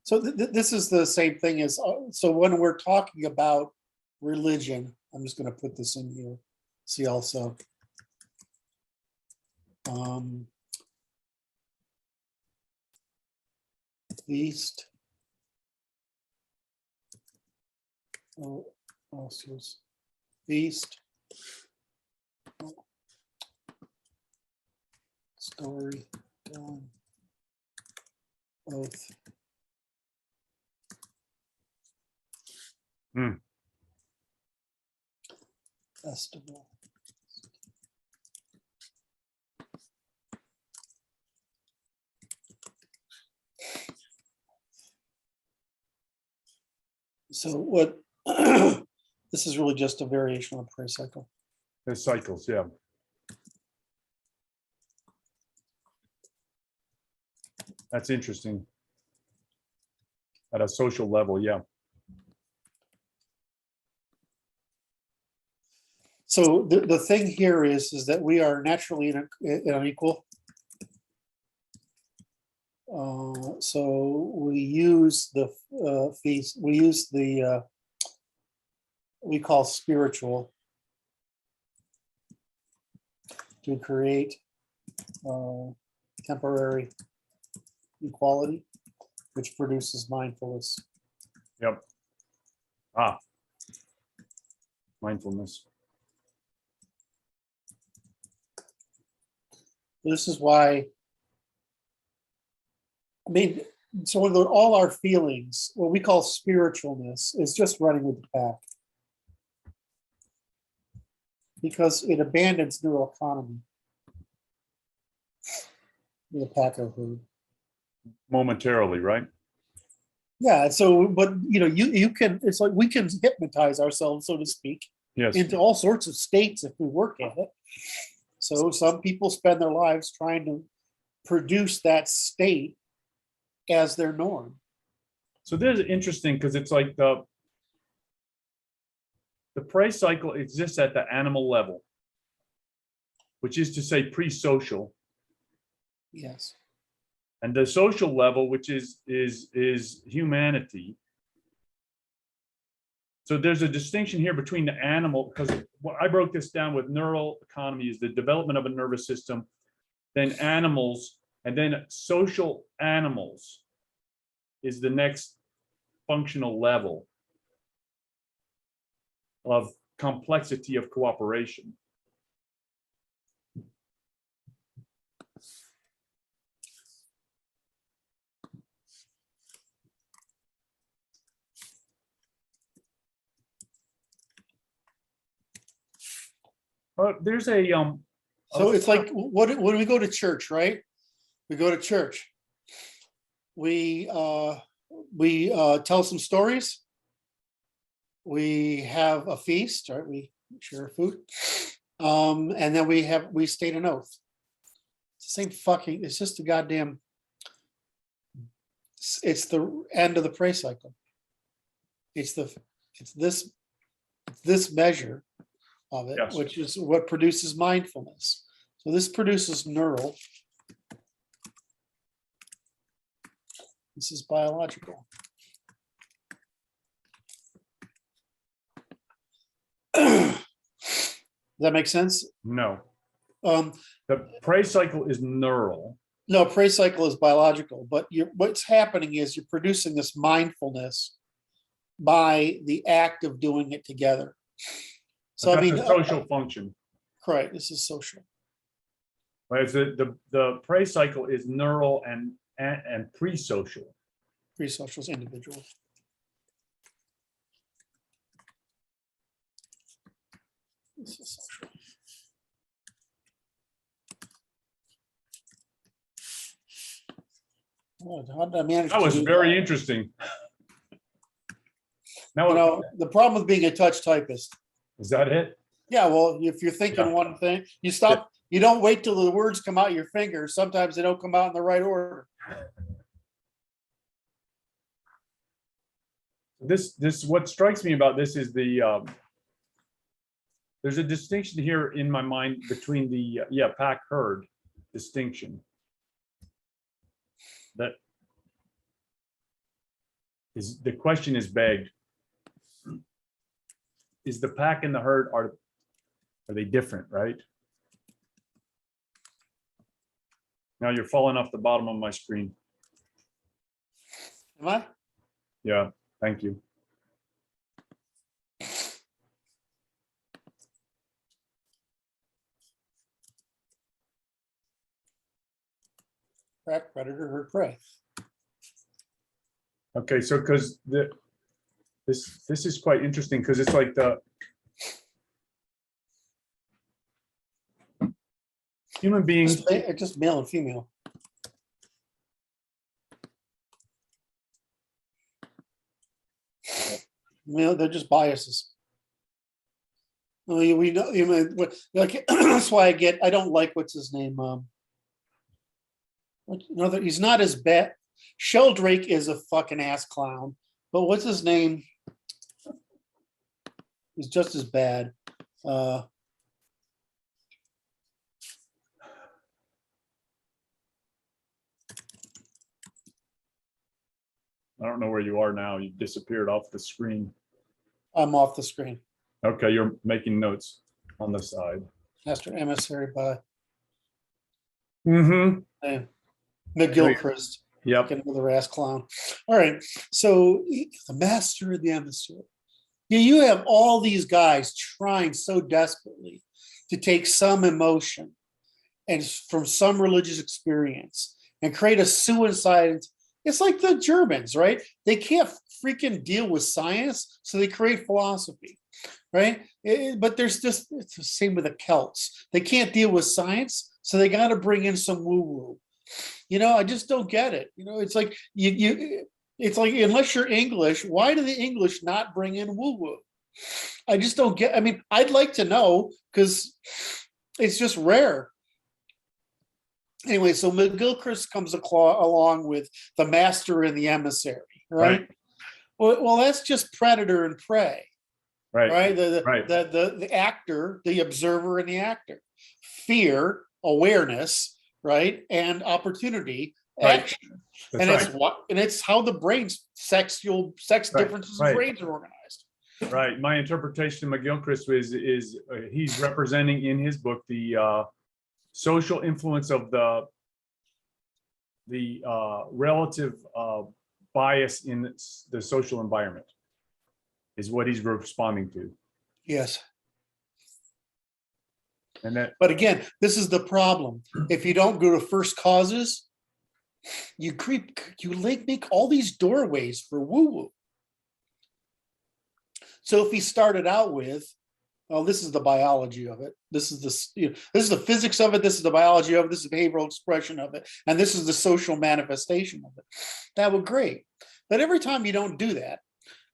so this is the same thing as, so when we're talking about religion, I'm just going to put this in here, see also. Feast. Feast. Story. Done. Oath. Festival. So what, this is really just a variation on the prey cycle. There's cycles, yeah. That's interesting. At a social level, yeah. So the thing here is that we are naturally unequal. So we use the feast, we use the, we call spiritual to create temporary equality, which produces mindfulness. Yep. Ah. Mindfulness. This is why, I mean, so all our feelings, what we call spiritualness, is just running with the pack. Because it abandons neuroeconomy. The pack of herd. Momentarily, right? Yeah, so, but you can, it's like we can hypnotize ourselves, so to speak, Yes. into all sorts of states if we work at it. So some people spend their lives trying to produce that state as their norm. So this is interesting because it's like the prey cycle exists at the animal level, which is to say pre-social. Yes. And the social level, which is humanity. So there's a distinction here between the animal, because I broke this down with neural economy is the development of a nervous system, then animals, and then social animals is the next functional level of complexity of cooperation. There's a So it's like, when we go to church, right? We go to church. We tell some stories. We have a feast, right? We share food. And then we state an oath. It's the same fucking, it's just a goddamn, it's the end of the prey cycle. It's this measure of it, Yes. which is what produces mindfulness. So this produces neural. This is biological. Does that make sense? no. Um, The prey cycle is neural. no, prey cycle is biological, but what's happening is you're producing this mindfulness by the act of doing it together. So I That's mean, a social function. correct. This is social. Whereas the prey cycle is neural and pre-social. Pre-social is individual. This is social. Oh, how did I manage That to was do very that? interesting. Now, You know, the problem with being a touch typist. is that it? Yeah, well, if you're thinking Yeah. one thing, you stop. You don't wait till the words come out your fingers. Sometimes they don't come out in the right order. This what strikes me about this is there's a distinction here in my mind between the pack herd distinction. That is the question is begged. Is the pack and the herd, are they different, right? Now you're falling off the bottom of my screen. Am I? Yeah, thank you. Correct. Predator, herd, prey. Okay, so because this is quite interesting because it's like the human beings. Just male and female. They're just biases. We know. Like, that's why I don't like what's his name. He's not as bad. Sheldrake is a fucking ass clown, but what's his name? He's just as bad. I don't know where you are now. You disappeared off the screen. I'm off the screen. Okay, you're making notes on the side. Master emissary by Mm-hmm. McGilchrist. Yep. Another ass clown. All right. So the master of the emissary. You have all these guys trying so desperately to take some emotion and from some religious experience and create a suicide. It's like the Germans, right? They can't freaking deal with science, so they create philosophy, right? But there's just, it's the same with the Celts. They can't deal with science, so they got to bring in some woo-woo. I just don't get it. It's like it's like, unless you're English, why do the English not bring in woo-woo? I just don't get. I mean, I'd like to know because it's just rare. Anyway, so McGilchrist comes along with the master and the emissary, right? Well, that's just predator and prey, right? The actor, the observer, and the actor. Fear, awareness, right, and opportunity, action. And it's how the brains, sex differences in brains are organized. Right. My interpretation of McGilchrist is he's representing in his book the social influence of the relative bias in the social environment is what he's responding to. Yes. And that, But again, this is the problem. If you don't go to first causes, you make all these doorways for woo-woo. So if he started out with, well, this is the biology of it. This is this is the physics of it. This is the biology of it. This is the behavioral expression of it. And this is the social manifestation of it. That would great. But every time you don't do that,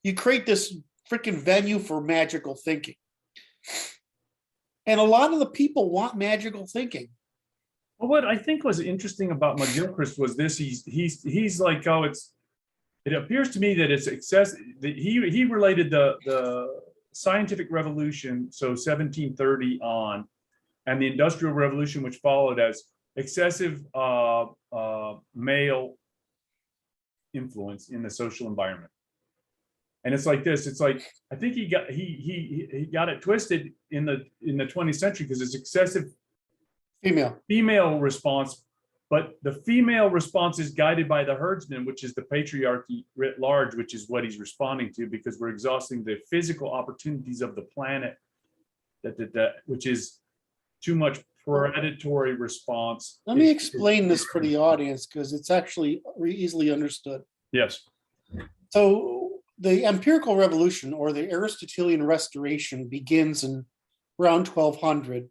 you create this freaking venue for magical thinking. And a lot of the people want magical thinking. well, what I think was interesting about McGilchrist was this: he's like, oh, it appears to me that it's excess. He related the scientific revolution, so 1730 on, and the industrial revolution, which followed, as excessive male influence in the social environment. And it's like this. It's like, I think he got it twisted in the 20th century because it's excessive female response, but the female response is guided by the herdsman, which is the patriarchy writ large, which is what he's responding to, because we're exhausting the physical opportunities of the planet, which is too much predatory response. Let me explain this for the audience because it's actually easily understood. Yes. So the empirical revolution, or the Aristotelian restoration, begins in around 1200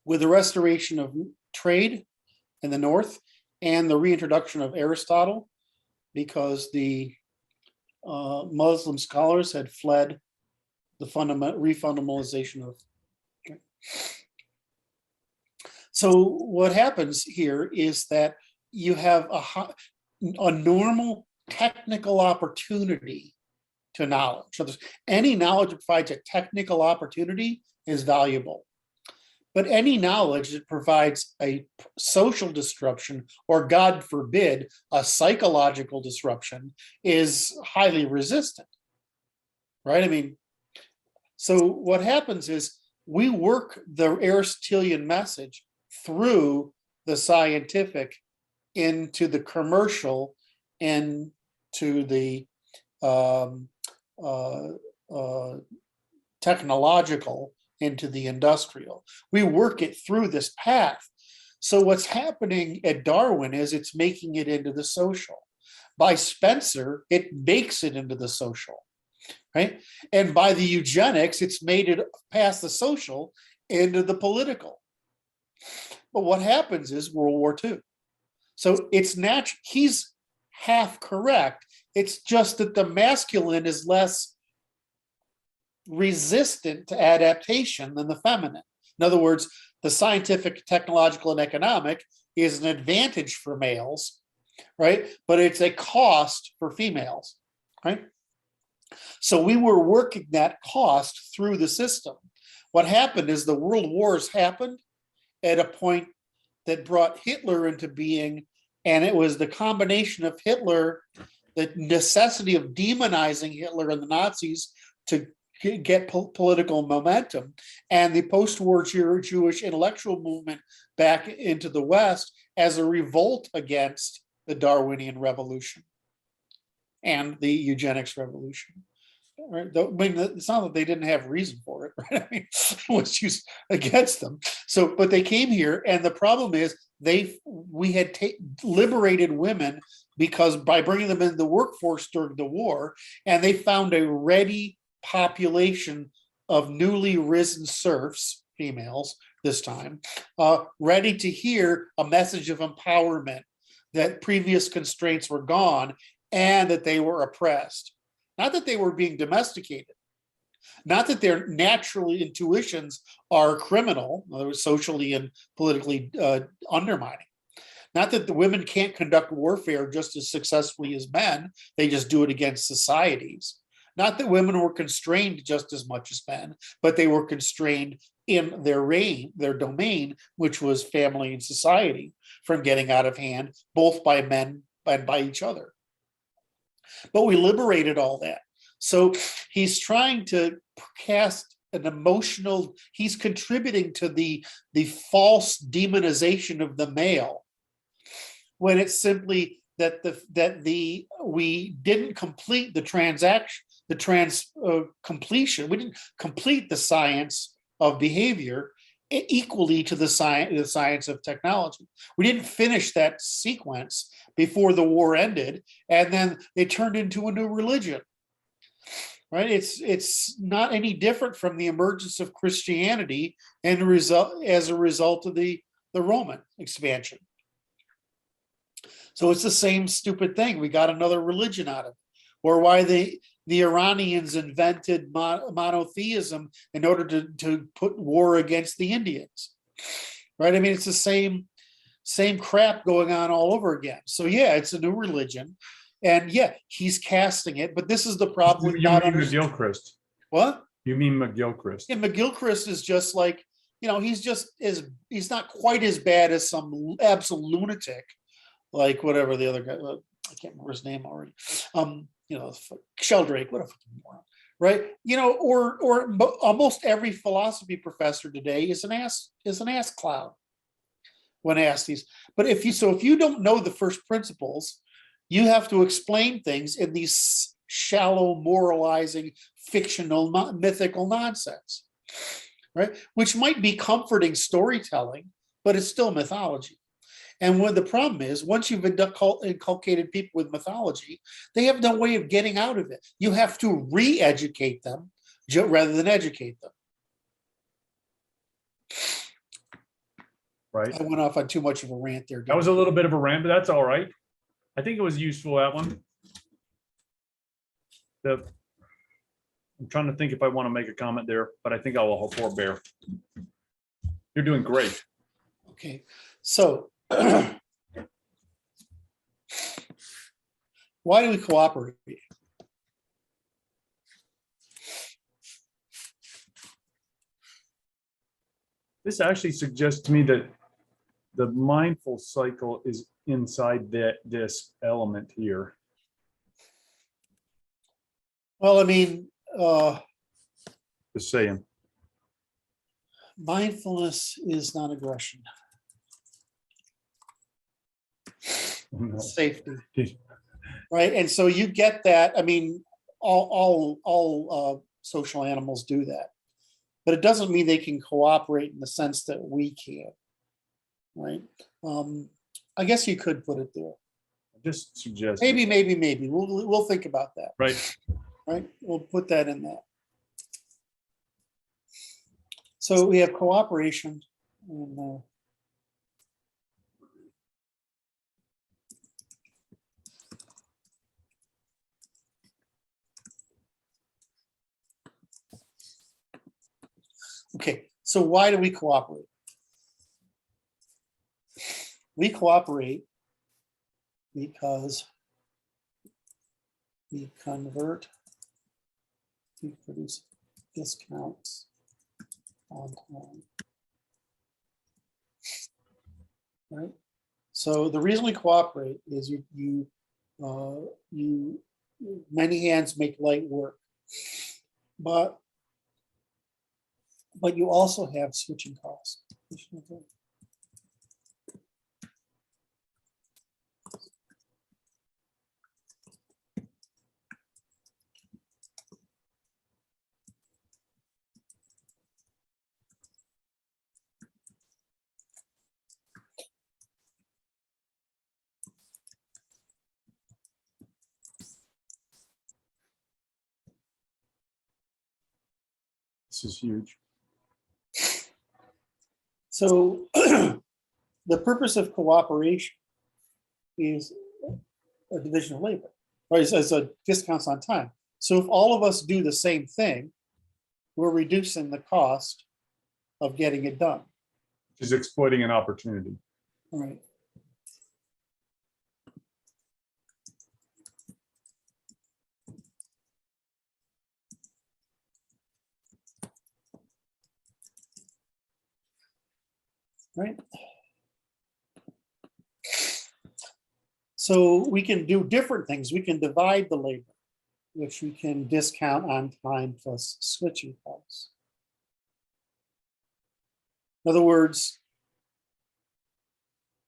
with the restoration of trade in the north and the reintroduction of Aristotle, because the Muslim scholars had fled the refundamentalization of. Okay. So what happens here is that you have a normal technical opportunity to knowledge. So any knowledge that provides a technical opportunity is valuable. But any knowledge that provides a social disruption, or God forbid, a psychological disruption, is highly resistant, right? I mean, so what happens is we work the Aristotelian message through the scientific into the commercial and to the technological into the industrial. We work it through this path. So what's happening at Darwin is it's making it into the social. By Spencer, it makes it into the social, right? And by the eugenics, it's made it past the social into the political. But what happens is World War II. So it's natural. He's half correct. It's just that the masculine is less resistant to adaptation than the feminine. In other words, the scientific, technological, and economic is an advantage for males, right? But it's a cost for females, right? So we were working that cost through the system. What happened is the world wars happened at a point that brought Hitler into being, and it was the combination of Hitler, the necessity of demonizing Hitler and the Nazis to get political momentum, and the post-war Jewish intellectual movement back into the West as a revolt against the Darwinian revolution and the eugenics revolution. Right? I mean, it's not that they didn't have reason for it, right? I mean, it was used against them. So, but they came here, and the problem is we had liberated women because by bringing them into the workforce during the war, and they found a ready population of newly risen serfs, females this time, ready to hear a message of empowerment, that previous constraints were gone and that they were oppressed. Not that they were being domesticated, not that their natural intuitions are criminal, in other words, socially and politically undermining. Not that the women can't conduct warfare just as successfully as men, they just do it against societies. Not that women were constrained just as much as men, but they were constrained in their domain, which was family and society, from getting out of hand, both by men and by each other. But we liberated all that. So he's trying to cast an emotional, he's contributing to the false demonization of the male, when it's simply we didn't complete the completion. We didn't complete the science of behavior equally to the science of technology. We didn't finish that sequence before the war ended, and then it turned into a new religion. Right? It's not any different from the emergence of Christianity and as a result of the Roman expansion. So it's the same stupid thing. We got another religion out of it. Or why the Iranians invented monotheism in order to put war against the Indians. Right? I mean, it's the same crap going on all over again. So yeah, it's a new religion. And yeah, he's casting it, but this is the problem with not understanding. McGilchrist. What? You mean McGilchrist? Yeah, McGilchrist is just like, he's not quite as bad as some absolute lunatic, like whatever the other guy, I can't remember his name already. Sheldrake, what a fucking moron, right? Or almost every philosophy professor today is an ass clown when asked these. But if you don't know the first principles, you have to explain things in these shallow, moralizing, fictional, mythical nonsense, right? Which might be comforting storytelling, but it's still mythology. And what the problem is, once you've inculcated people with mythology, they have no way of getting out of it. You have to re-educate them rather than educate them. Right. I went off on too much of a rant there. That was a little bit of a rant, but that's all right. I think it was useful, that one. I'm trying to think if I want to make a comment there, but I think I will forbear. You're doing great. Okay, so why do we cooperate? This actually suggests to me that the mindful cycle is inside this element here. Well, I mean, Just saying. mindfulness is not aggression. No. Safety, right? And so you get that. I mean, all social animals do that, but it doesn't mean they can cooperate in the sense that we can, right? I guess you could put it there. Just suggest. Maybe. We'll think about that. Right. Right. We'll put that in that. So we have cooperation. And, okay, so why do we cooperate? We cooperate because we produce discounts on time. Right? So the reason we cooperate is you many hands make light work, but you also have switching costs. This is huge. So the purpose of cooperation is a division of labor, right? As a discounts on time. So if all of us do the same thing, we're reducing the cost of getting it done. Is exploiting an opportunity. All right. Right. So we can do different things. We can divide the labor, which we can discount on time plus switching costs. In other words,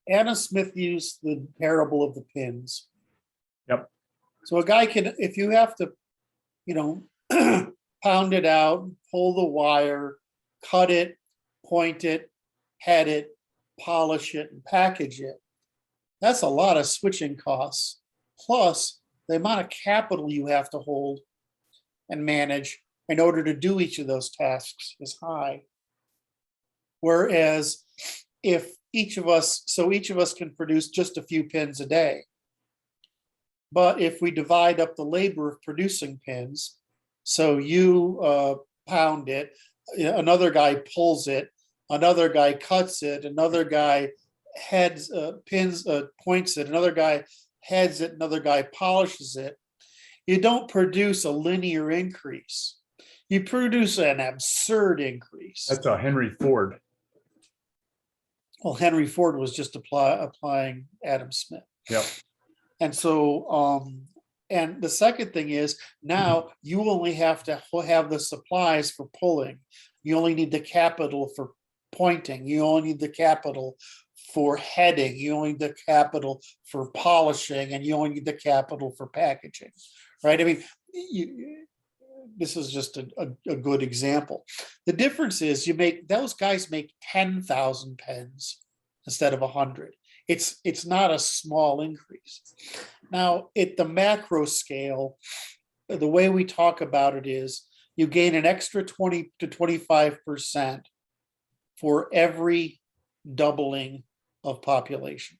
Adam Smith used the parable of the pins. Yep. So a guy can, if you have to, you know, pound it out, pull the wire, cut it, point it, head it, polish it, and package it, that's a lot of switching costs. Plus, the amount of capital you have to hold and manage in order to do each of those tasks is high. Whereas if each of us can produce just a few pins a day. But if we divide up the labor of producing pins, so you pound it, another guy pulls it, another guy cuts it, another guy heads, points it, another guy heads it, another guy polishes it, you don't produce a linear increase. You produce an absurd increase. That's a Henry Ford. Well, Henry Ford was just applying Adam Smith. Yep. And so, and the second thing is now you only have to have the supplies for pulling. You only need the capital for pointing. You only need the capital for heading. You only need the capital for polishing, and you only need the capital for packaging, right? I mean, this is just a good example. The difference is those guys make 10,000 pens instead of 100. It's not a small increase. Now, at the macro scale, the way we talk about it is you gain an extra 20 to 25% for every doubling of population.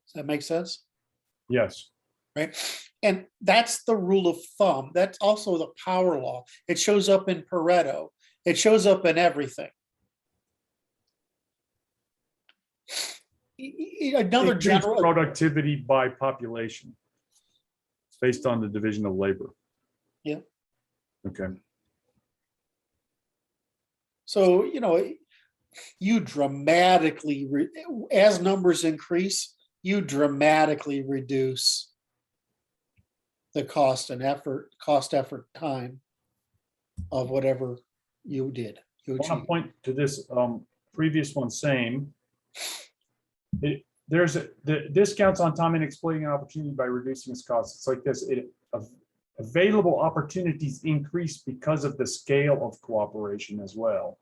Does that make sense? Yes. Right. And that's the rule of thumb. That's also the power law. It shows up in Pareto. It shows up in everything. Another Increased general productivity by population based on the division of labor. Yeah. Okay. So, you dramatically, as numbers increase, you dramatically reduce the cost, effort, time of whatever you did. I want to point to this previous one, same. There's the discounts on time and exploiting an opportunity by reducing its costs. It's like this. Available opportunities increase because of the scale of cooperation as well.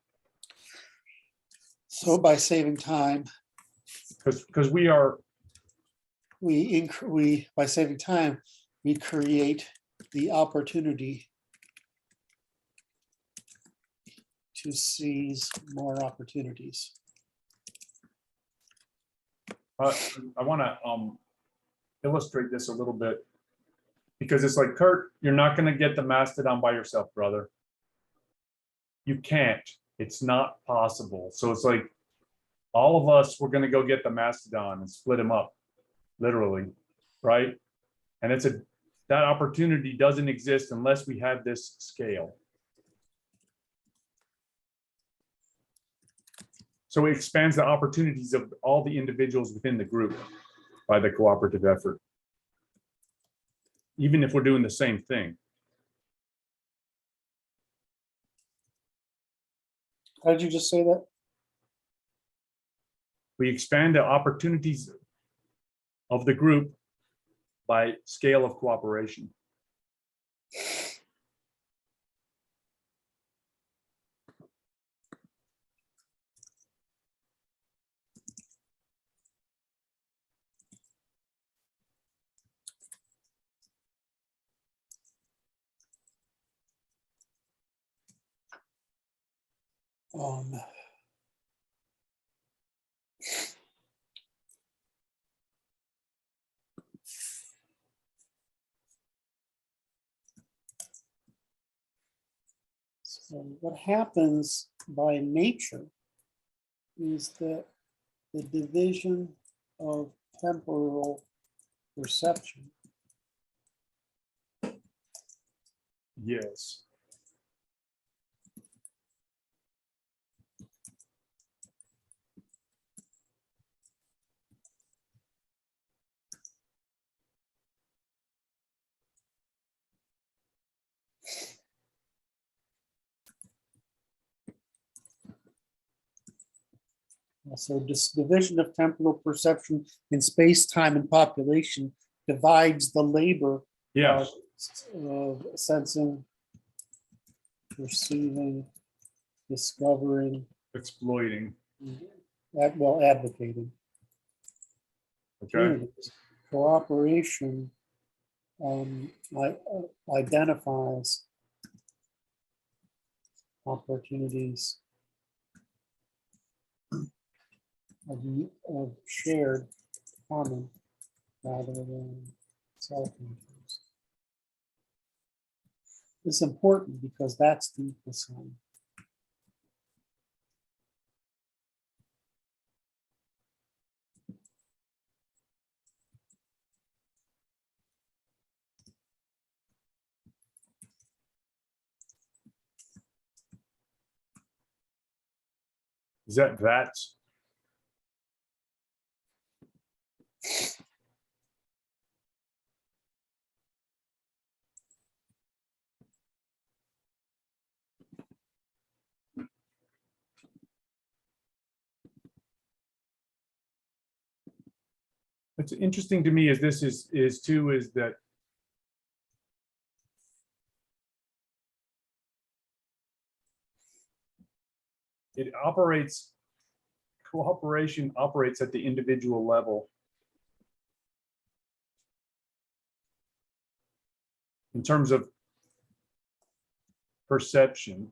So by saving time, Because by saving time, we create the opportunity to seize more opportunities. I want to illustrate this a little bit, because it's like, Kurt, you're not going to get the mastodon by yourself, brother. You can't. It's not possible. So it's like all of us, we're going to go get the mastodon and split him up, literally, right? And that opportunity doesn't exist unless we have this scale. So it expands the opportunities of all the individuals within the group by the cooperative effort, even if we're doing the same thing. How did you just say that? We expand the opportunities of the group by scale of cooperation. So what happens by nature is that the division of temporal perception Yes. So this division of temporal perception in space, time, and population divides the labor Yes, of sensing, perceiving, discovering, exploiting. advocating. Okay, Communities. Cooperation identifies opportunities of shared common rather than self-interest. It's important because that's the equal sign. is that? What's interesting to me is this is that it operates, cooperation operates at the individual level in terms of perception,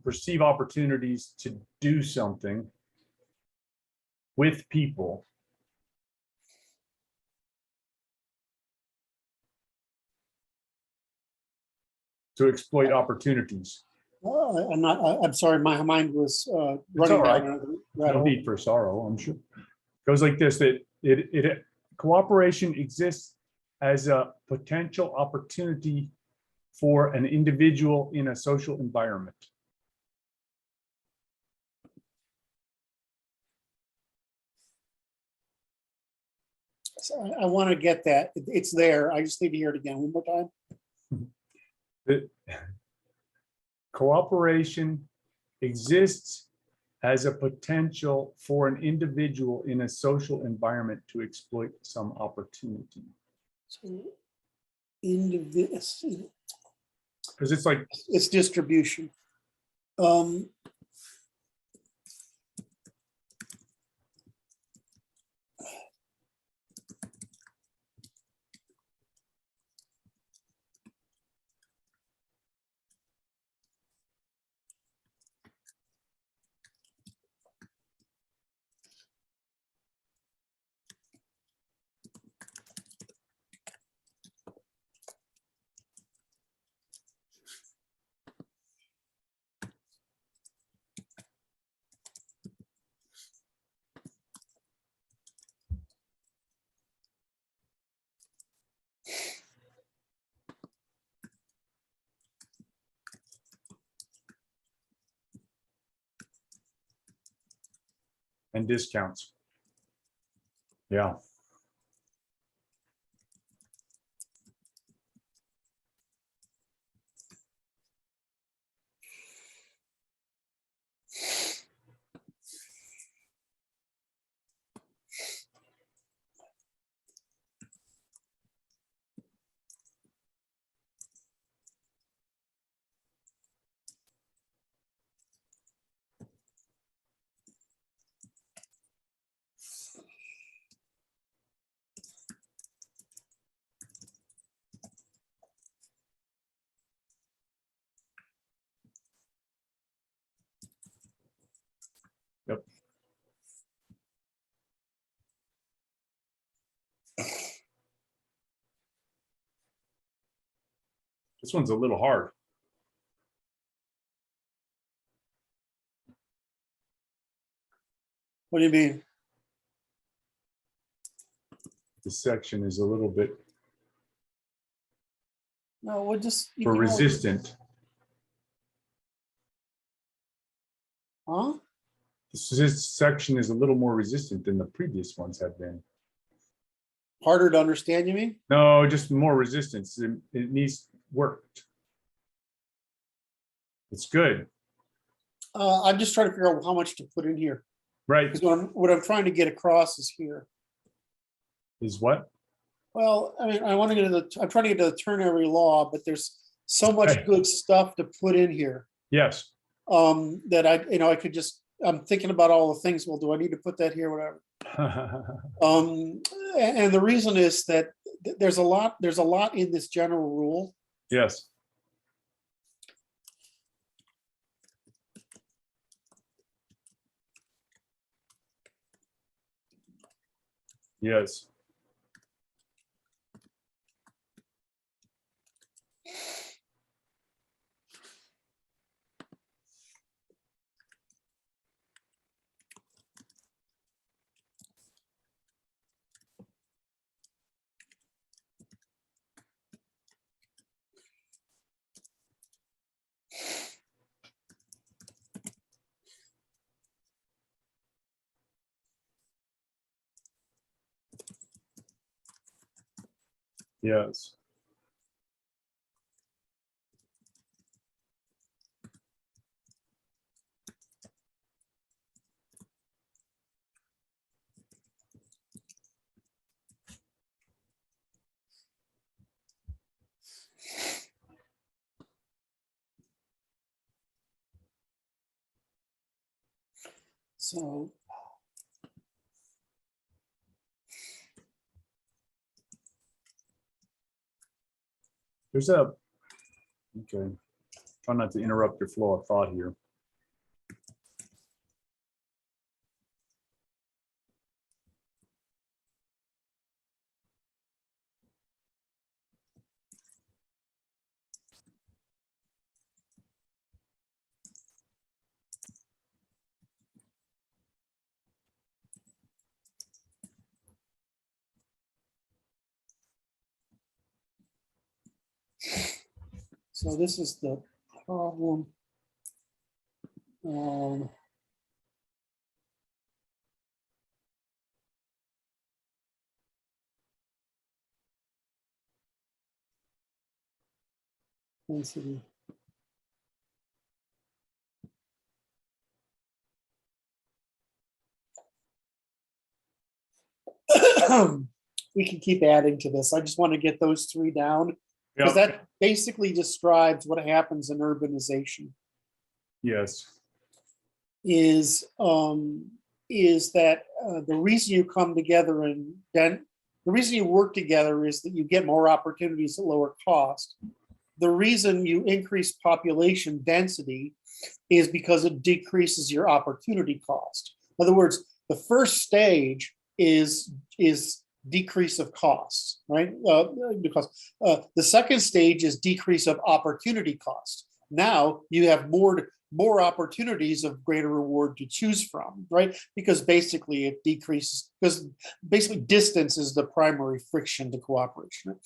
perceive opportunities to do something with people. To exploit opportunities. I'm sorry, my mind was running all right. down another No rabbit hole. need for sorrow, I'm sure. Goes like this, that it cooperation exists as a potential opportunity for an individual in a social environment. So I want to get that. It's there. I just need to hear it again one more time. That cooperation exists as a potential for an individual in a social environment to exploit some opportunity. So Because it's like, it's distribution. and discounts. Yeah. Yep. This one's a little hard. What do you mean? This section is a little bit No, we'll just for resistant. Huh? This section is a little more resistant than the previous ones have been. Harder to understand, you mean? No, just more resistance. It needs worked. It's good. I'm just trying to figure out how much to put in here. Right. Because what I'm trying to get across is here. Is what? Well, I mean, I'm trying to get to the ternary law, but there's so much Right. good stuff to put in here. Yes. That I could just, I'm thinking about all the things. Well, do I need to put that here? Whatever. And the reason is that there's a lot in this general rule. Yes. Yes. Yes. So There's a, okay. Try not to interrupt your flow of thought here. so this is the problem. Density. We can keep adding to this. I just want to get those three down because Yep. that basically describes what happens in urbanization. Yes. Is that the reason you come together and then the reason you work together is that you get more opportunities at lower cost. The reason you increase population density is because it decreases your opportunity cost. In other words, the first stage is decrease of costs, right? Because the second stage is decrease of opportunity cost. Now you have more opportunities of greater reward to choose from, right? Because basically it decreases, because basically distance is the primary friction to cooperation. Right?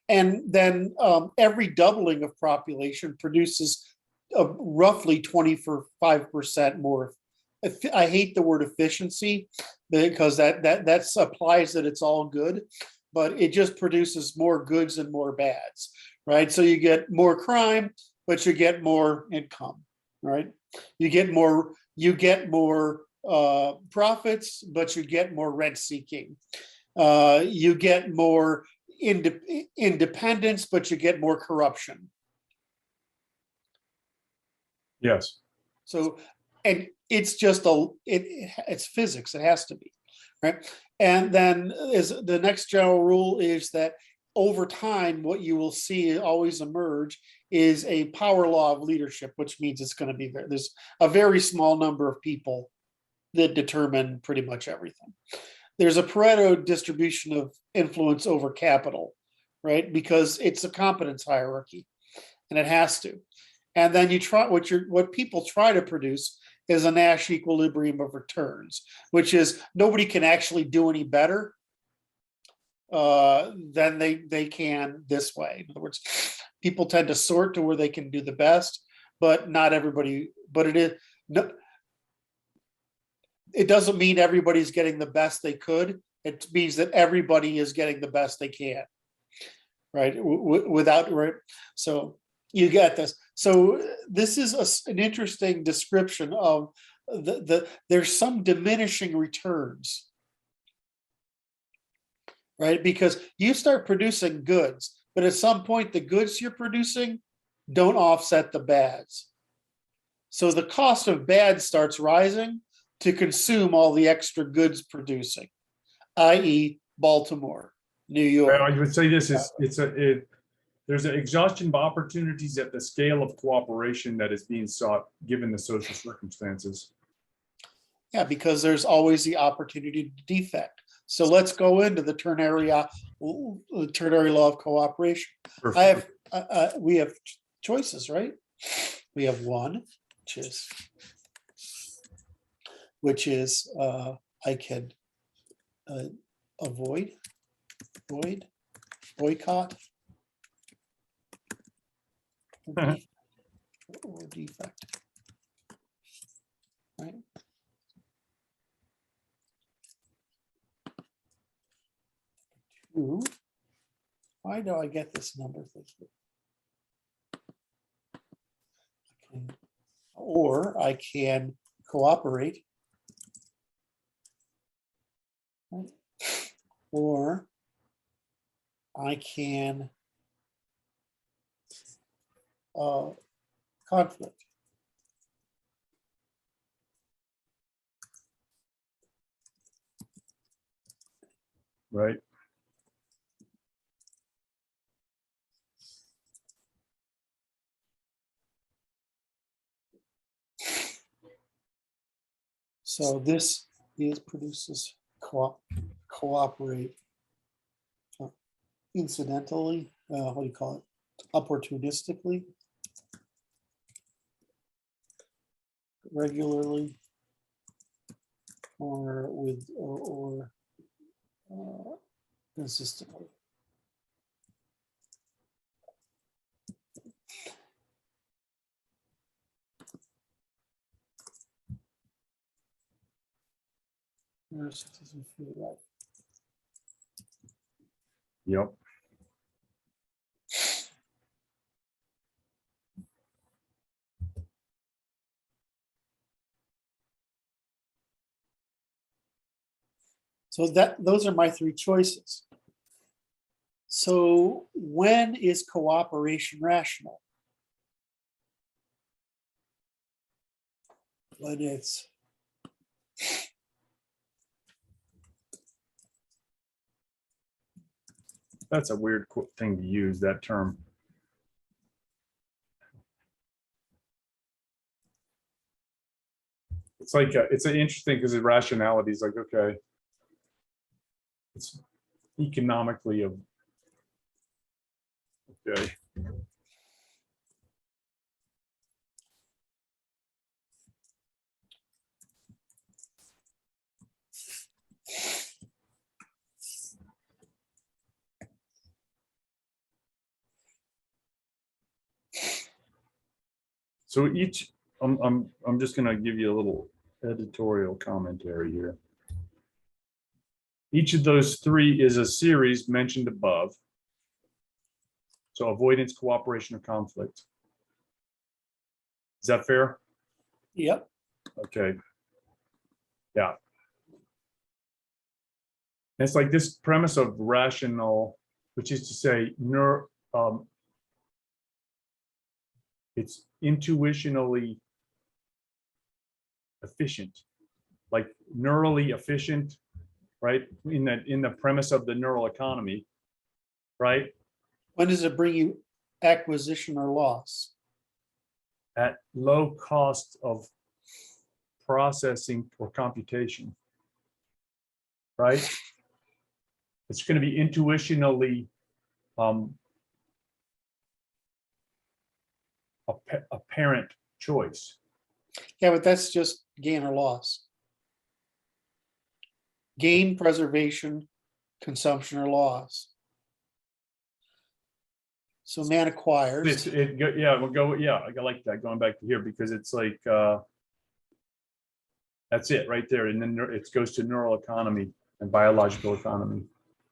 And then every doubling of population produces roughly 25% more. I hate the word efficiency because that applies that it's all good, but it just produces more goods and more bads, right? So you get more crime, but you get more income, right? You get more profits, but you get more rent seeking. You get more independence, but you get more corruption. Yes. So, and it's just it's physics. It has to be, right? And then is the next general rule is that over time, what you will see always emerge is a power law of leadership, which means it's going to be there. There's a very small number of people that determine pretty much everything. There's a Pareto distribution of influence over capital, right? Because it's a competence hierarchy, and it has to. And then you try what people try to produce is a Nash equilibrium of returns, which is nobody can actually do any better than they can this way. In other words, people tend to sort to where they can do the best, but not everybody. But it is no. It doesn't mean everybody's getting the best they could. It means that everybody is getting the best they can, right? Without right. So you get this. So this is an interesting description of there's some diminishing returns, right? Because you start producing goods, but at some point the goods you're producing don't offset the bads. So the cost of bad starts rising to consume all the extra goods producing, i.e. Baltimore, New York. I would say this is, there's an exhaustion of opportunities at the scale of cooperation that is being sought, given the social circumstances. Yeah, because there's always the opportunity to defect. So let's go into the ternary law of cooperation. We have choices, right? We have one, which is I can avoid, boycott, or defect, right? Two. Why do I get this number? Or I can cooperate, right? Or I can conflict. Right. So this produces cooperate incidentally, what do you call it? Opportunistically, regularly, or with or consistently. Yep. So those are my three choices. So when is cooperation rational? When it's That's a weird thing to use, that term. It's like, it's interesting because irrationality is like, okay, it's economically of, okay. So each, I'm just going to give you a little editorial commentary here. Each of those three is a series mentioned above. So avoidance, cooperation, or conflict. Is that fair? yep. Okay. Yeah. And it's like this premise of rational, which is to say, it's intuitionally efficient, like neurally efficient, right? In the premise of the neural economy, right? When does it bring you acquisition or loss? At low cost of processing or computation, right? It's going to be intuitionally apparent choice. Yeah, but that's just gain or loss. Gain, preservation, consumption, or loss. So man acquires. Yeah, we'll go. Yeah, I like that. Going back to here because it's like that's it right there, and then it goes to neural economy and biological economy.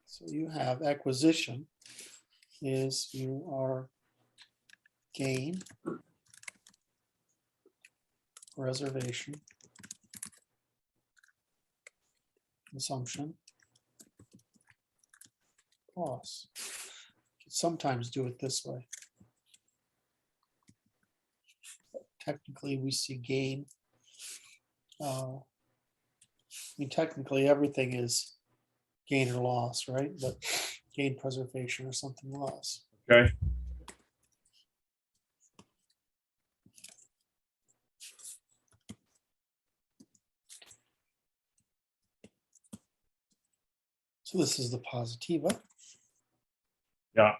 So you have acquisition is you are gain, reservation, consumption loss. Sometimes do it this way. Technically, we see gain. I mean, technically, everything is gain or loss, right? But gain preservation or something loss. Okay. So this is the positiva. Yeah.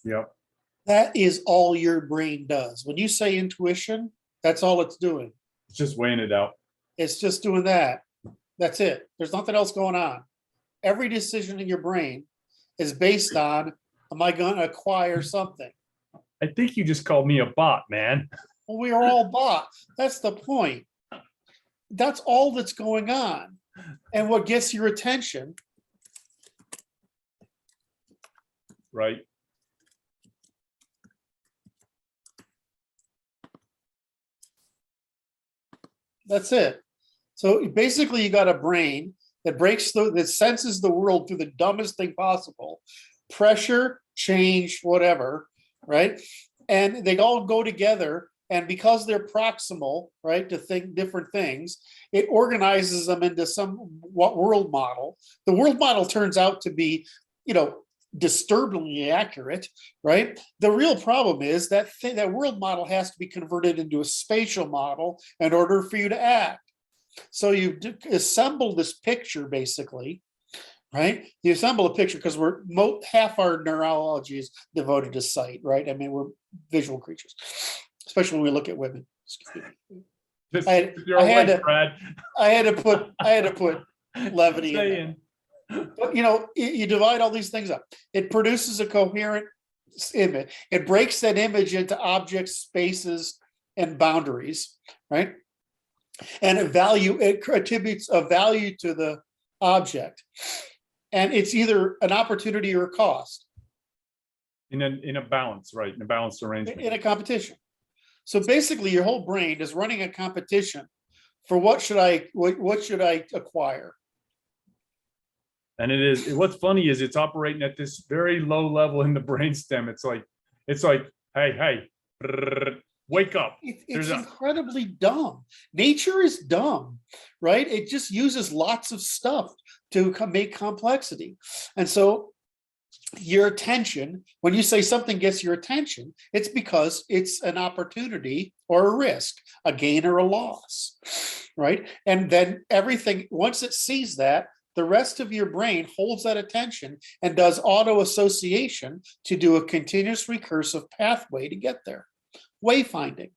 Yep. That is all your brain does. When you say intuition, that's all it's doing. It's just weighing it out. It's just doing that. That's it. There's nothing else going on. Every decision in your brain is based on, am I going to acquire something? I think you just called me a bot, man. Well, we are all bots. That's the point. That's all that's going on. And what gets your attention, Right. that's it. So basically, you got a brain that breaks through, that senses the world through the dumbest thing possible. Pressure, change, whatever, right? And they all go together. And because they're proximal, right, to think different things, it organizes them into some world model. The world model turns out to be, disturbingly accurate, right? The real problem is that that world model has to be converted into a spatial model in order for you to act. So you assemble this picture, basically, right? You assemble a picture because half our neurology is devoted to sight, right? I mean, we're visual creatures, especially when we look at women. Just, I had to put levity in there. But you divide all these things up. It produces a coherent image. It breaks that image into objects, spaces, and boundaries, right? And it attributes a value to the object. And it's either an opportunity or a cost. In a balance, right? In a balanced arrangement. In a competition. So basically, your whole brain is running a competition for what should I acquire. And what's funny is it's operating at this very low level in the brainstem. It's like, hey, wake up. It's incredibly dumb. Nature is dumb, right? It just uses lots of stuff to make complexity. And so your attention, when you say something gets your attention, it's because it's an opportunity or a risk, a gain or a loss, right? And then everything, once it sees that, the rest of your brain holds that attention and does auto association to do a continuous recursive pathway to get there. Wayfinding.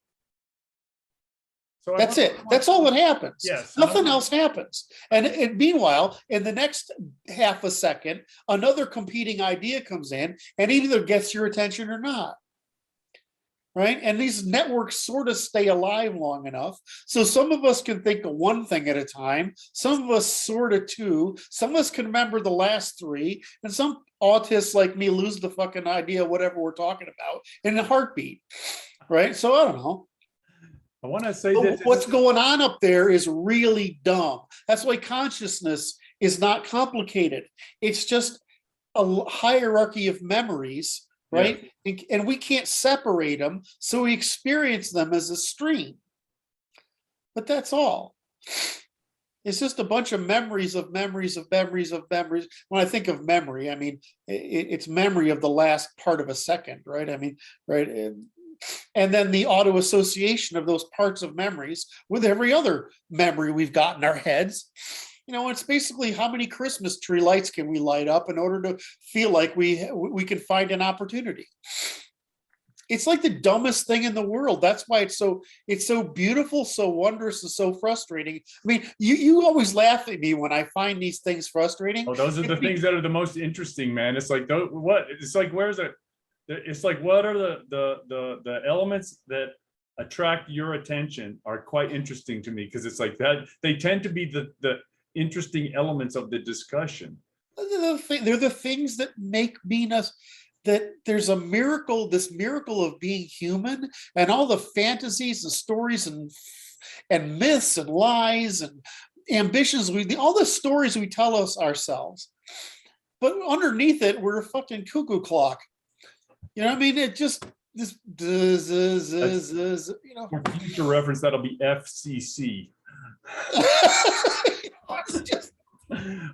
So that's it. That's all that happens. Yes. Nothing else happens. And meanwhile, in the next half a second, another competing idea comes in and either gets your attention or not. Right? And these networks sort of stay alive long enough. So some of us can think of one thing at a time. Some of us sort of two. Some of us can remember the last three. And some autists like me lose the fucking idea of whatever we're talking about in a heartbeat. Right? So I don't know. I want to say that what's going on up there is really dumb. That's why consciousness is not complicated. It's just a hierarchy of memories, right? Yeah. And we can't separate them, so we experience them as a stream. But that's all. It's just a bunch of memories of memories of memories of memories. When I think of memory, I mean, it's memory of the last part of a second, right? I mean, right? And then the auto association of those parts of memories with every other memory we've got in our heads. It's basically how many Christmas tree lights can we light up in order to feel like we can find an opportunity. It's like the dumbest thing in the world. That's why it's so beautiful, so wondrous, and so frustrating. I mean, you always laugh at me when I find these things frustrating. Oh, those are the things that are the most interesting, man. It's like, what? It's like, where's it? It's like, what are the elements that attract your attention are quite interesting to me, because it's like that, they tend to be the interesting elements of the discussion. They're the things that mean us, that there's a miracle, this miracle of being human, and all the fantasies and stories and myths and lies and ambitions, all the stories we tell us ourselves. But underneath it, we're a fucking cuckoo clock. You know what I mean? It just this you know. For future reference, that'll be FCC. It's just,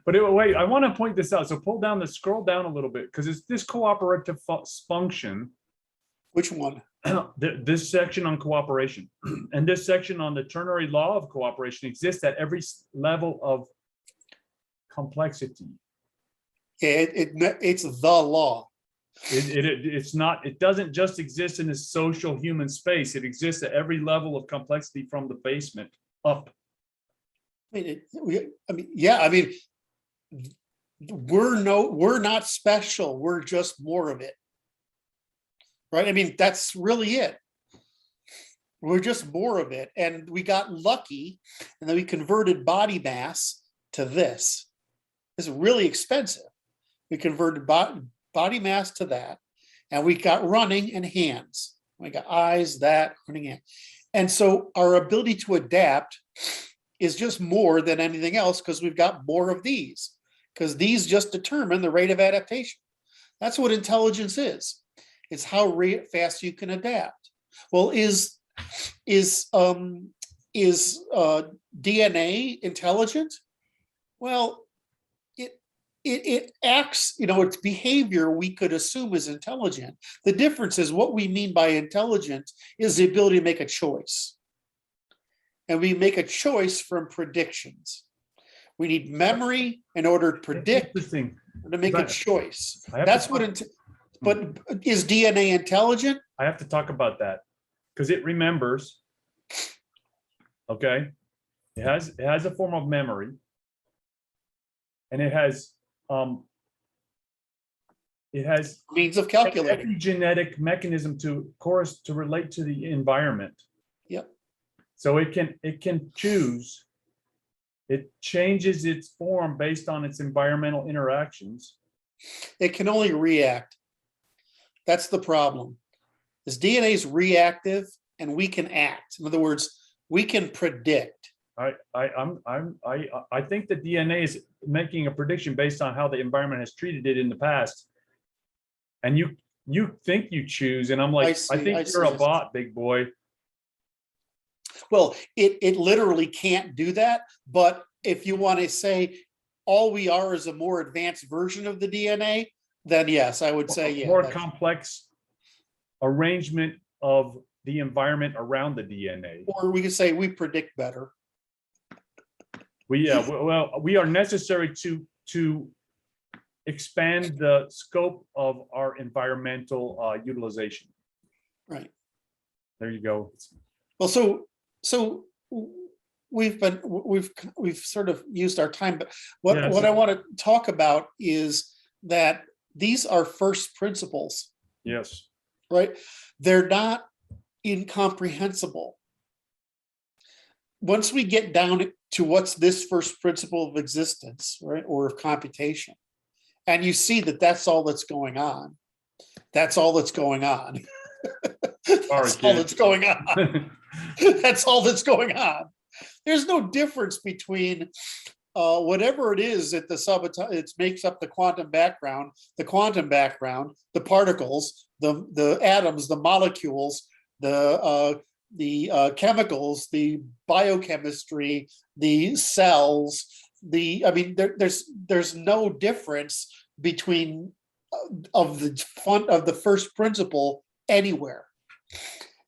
But wait, I want to point this out. So scroll down a little bit, because it's this cooperative function. which one? This section on cooperation and this section on the ternary law of cooperation exists at every level of complexity. It's the law. It's not, it doesn't just exist in a social human space. It exists at every level of complexity from the basement up. I mean, we're not special. We're just more of it. Right? I mean, that's really it. We're just more of it. And we got lucky, and then we converted body mass to this. It's really expensive. We converted body mass to that, and we got running and hands. We got eyes, that, running hand. And so our ability to adapt is just more than anything else, because we've got more of these, because these just determine the rate of adaptation. That's what intelligence is. It's how fast you can adapt. Well, is DNA intelligent? Well, it acts, its behavior we could assume is intelligent. The difference is what we mean by intelligent is the ability to make a choice. And we make a choice from predictions. We need memory in order to predict, to make a choice. That's what. But is DNA intelligent? I have to talk about that, because it remembers. Okay, it has a form of memory, and it has means of calculating, genetic mechanism to relate to the environment. Yep. So it can choose. It changes its form based on its environmental interactions. It can only react. That's the problem. This DNA is reactive, and we can act. In other words, we can predict. I think that DNA is making a prediction based on how the environment has treated it in the past. And you think you choose, and I'm like, I think you're a bot, big boy. Well, it literally can't do that. But if you want to say all we are is a more advanced version of the DNA, then yes, I would say, yeah. More complex arrangement of the environment around the DNA. Or we could say we predict better. We are necessary to expand the scope of our environmental utilization. Right. There you go. Well, so we've sort of used our time, but what I want to talk about is that these are first principles. Yes. Right? They're not incomprehensible. Once we get down to what's this first principle of existence, right, or of computation, and you see that that's all that's going on. That's all that's going on. That's all that's going on. That's all that's going on. There's no difference between whatever it is that it makes up the quantum background, the particles, the atoms, the molecules, the chemicals, the biochemistry, the cells. There's no difference between of the first principle anywhere.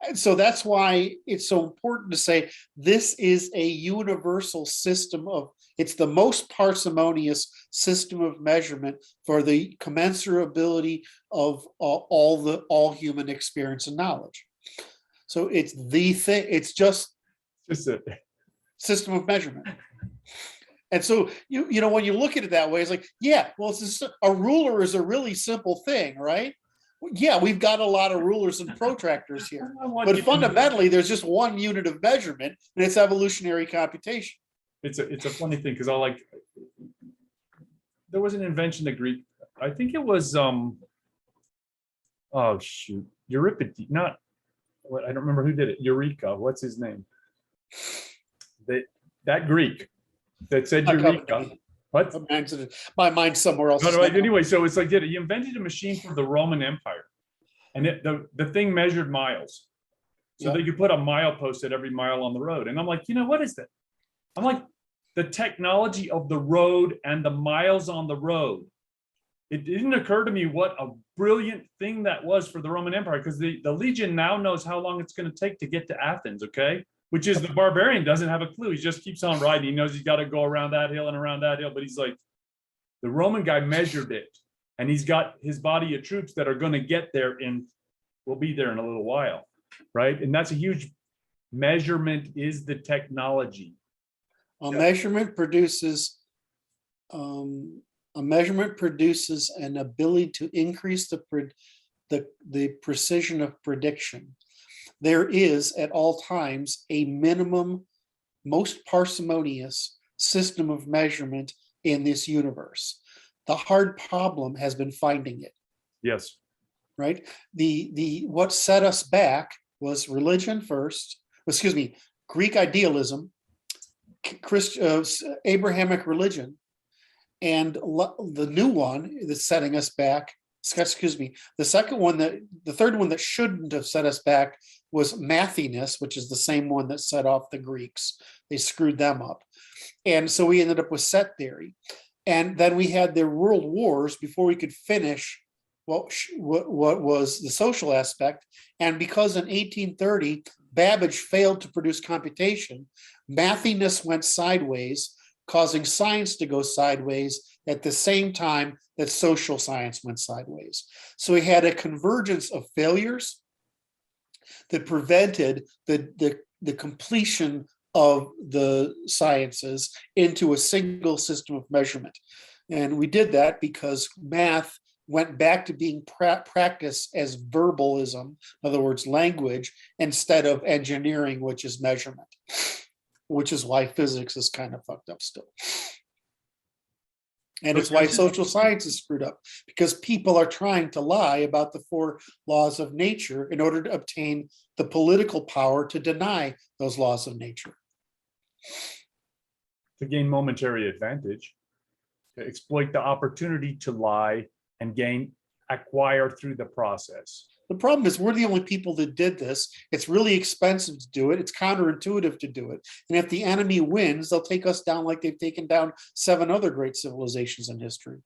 And so that's why it's so important to say this is a universal system it's the most parsimonious system of measurement for the commensurability of all human experience and knowledge. So it's the thing, it's just a system of measurement. And so you know when you look at it that way, it's like, yeah, well, a ruler is a really simple thing, right? Yeah, we've got a lot of rulers and protractors here, What but you- fundamentally, there's just one unit of measurement, and it's evolutionary computation. it's a funny thing because I like there was an invention the Greek. I think it was oh shoot, Euripides, not what I don't remember who did it. Eureka, what's his name? That Greek that said Not coming to Eureka. me. What? My mind's somewhere else. No, anyway, so it's like he invented a machine for the Roman Empire, and the thing measured miles, so Yeah. they could put a milepost at every mile on the road. And I'm like, what is that? I'm like, the technology of the road and the miles on the road. It didn't occur to me what a brilliant thing that was for the Roman Empire, because the Legion now knows how long it's going to take to get to Athens, okay? Which is the barbarian doesn't have a clue. He just keeps on riding. He knows he's got to go around that hill and around that hill, but he's like, the Roman guy measured it, and he's got his body of troops that are going to get there will be there in a little while, right? And that's a huge measurement is the technology. A measurement produces an ability to increase the precision of prediction. There is at all times a minimum, most parsimonious system of measurement in this universe. The hard problem has been finding it. Yes. Right? What set us back was religion first, Greek idealism, Abrahamic religion, and the new one that's setting us back, the third one that shouldn't have set us back was mathiness, which is the same one that set off the Greeks. They screwed them up. And so we ended up with set theory. And then we had the world wars before we could finish what was the social aspect. And because in 1830, Babbage failed to produce computation, mathiness went sideways, causing science to go sideways at the same time that social science went sideways. So we had a convergence of failures that prevented the completion of the sciences into a single system of measurement. And we did that because math went back to being practiced as verbalism, in other words, language, instead of engineering, which is measurement, which is why physics is kind of fucked up still. And it's why social science is screwed up, because people are trying to lie about the 4 laws of nature in order to obtain the political power to deny those laws of nature. To gain momentary advantage, to exploit the opportunity to lie and acquire through the process. The problem is we're the only people that did this. It's really expensive to do it. It's counterintuitive to do it. And if the enemy wins, they'll take us down like they've taken down 7 other great civilizations in history.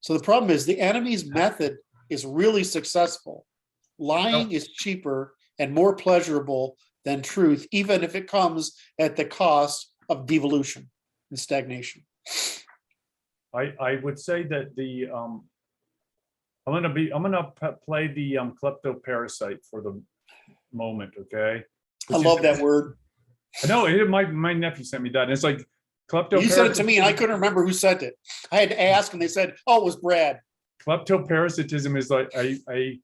So the problem is the enemy's method is really successful. Lying is cheaper and more pleasurable than truth, even if it comes at the cost of devolution and stagnation. I would say that I'm gonna play the kleptoparasite for the moment, okay? I love that word. I know my nephew sent me that, and it's like kleptoparasite. You said it to me, and I couldn't remember who sent it. I had to ask, and they said, "Oh, it was Brad." Kleptoparasitism is like a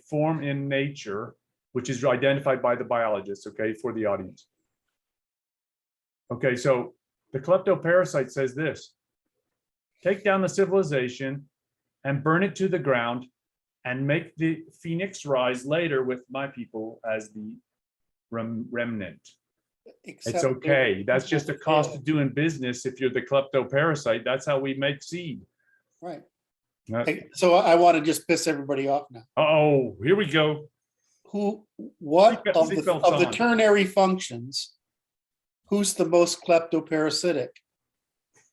form in nature which is identified by the biologists, okay, for the audience. Okay, so the kleptoparasite says this: take down the civilization and burn it to the ground and make the phoenix rise later with my people as the remnant. It's okay. That's just a cost of doing business. If you're the kleptoparasite, that's how we make seed. Right. So I want to just piss everybody off now. Oh, here we go. What of the ternary functions, who's the most kleptoparasitic?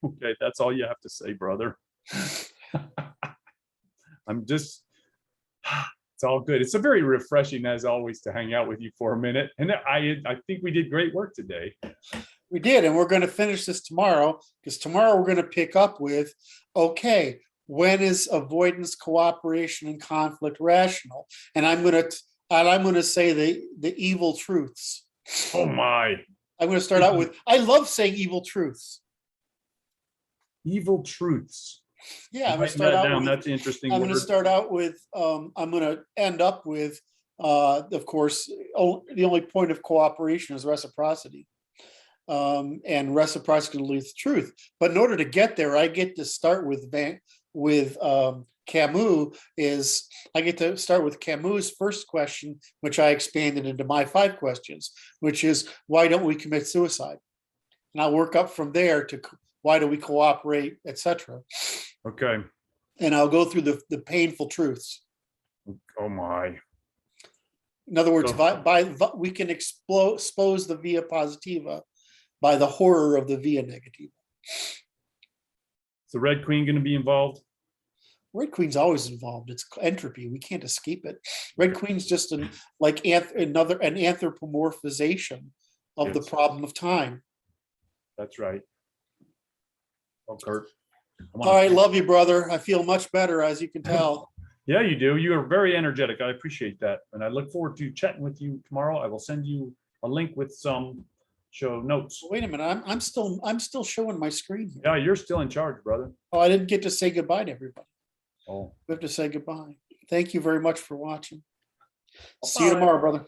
Okay, that's all you have to say, brother. It's all good. It's a very refreshing, as always, to hang out with you for a minute. And I think we did great work today. We did, and we're going to finish this tomorrow, because tomorrow we're going to pick up with, okay, when is avoidance, cooperation, and conflict rational? And I'm going to say the evil truths. Oh my. I'm going to start out with, I love saying evil truths. Evil truths. Yeah, I'm gonna Writing start that out down. with, That's an interesting I'm gonna word. start out with, I'm gonna end up with, of course, the only point of cooperation is reciprocity. And reciprocity leads to truth. But in order to get there, I get to start with Camus. Is I get to start with Camus' first question, which I expanded into my 5 questions, which is why don't we commit suicide? And I'll work up from there to why do we cooperate, etc. Okay. And I'll go through the painful truths. Oh my. In other words, So- we can expose the via positiva by the horror of the via negativa. Is the Red Queen going to be involved? Red Queen's always involved. It's entropy. We can't escape it. Red Queen's just an anthropomorphization of the Yes. problem of time. That's right. Oh, Kurt. All right, love you, brother. I feel much better, as you can tell. Yeah, you do. You are very energetic. I appreciate that. And I look forward to chatting with you tomorrow. I will send you a link with some show notes. Wait a minute, I'm still showing my screen here. Yeah, you're still in charge, brother. Oh, I didn't get to say goodbye to everybody. Oh. We have to say goodbye. Thank you very much for watching. See you tomorrow, brother.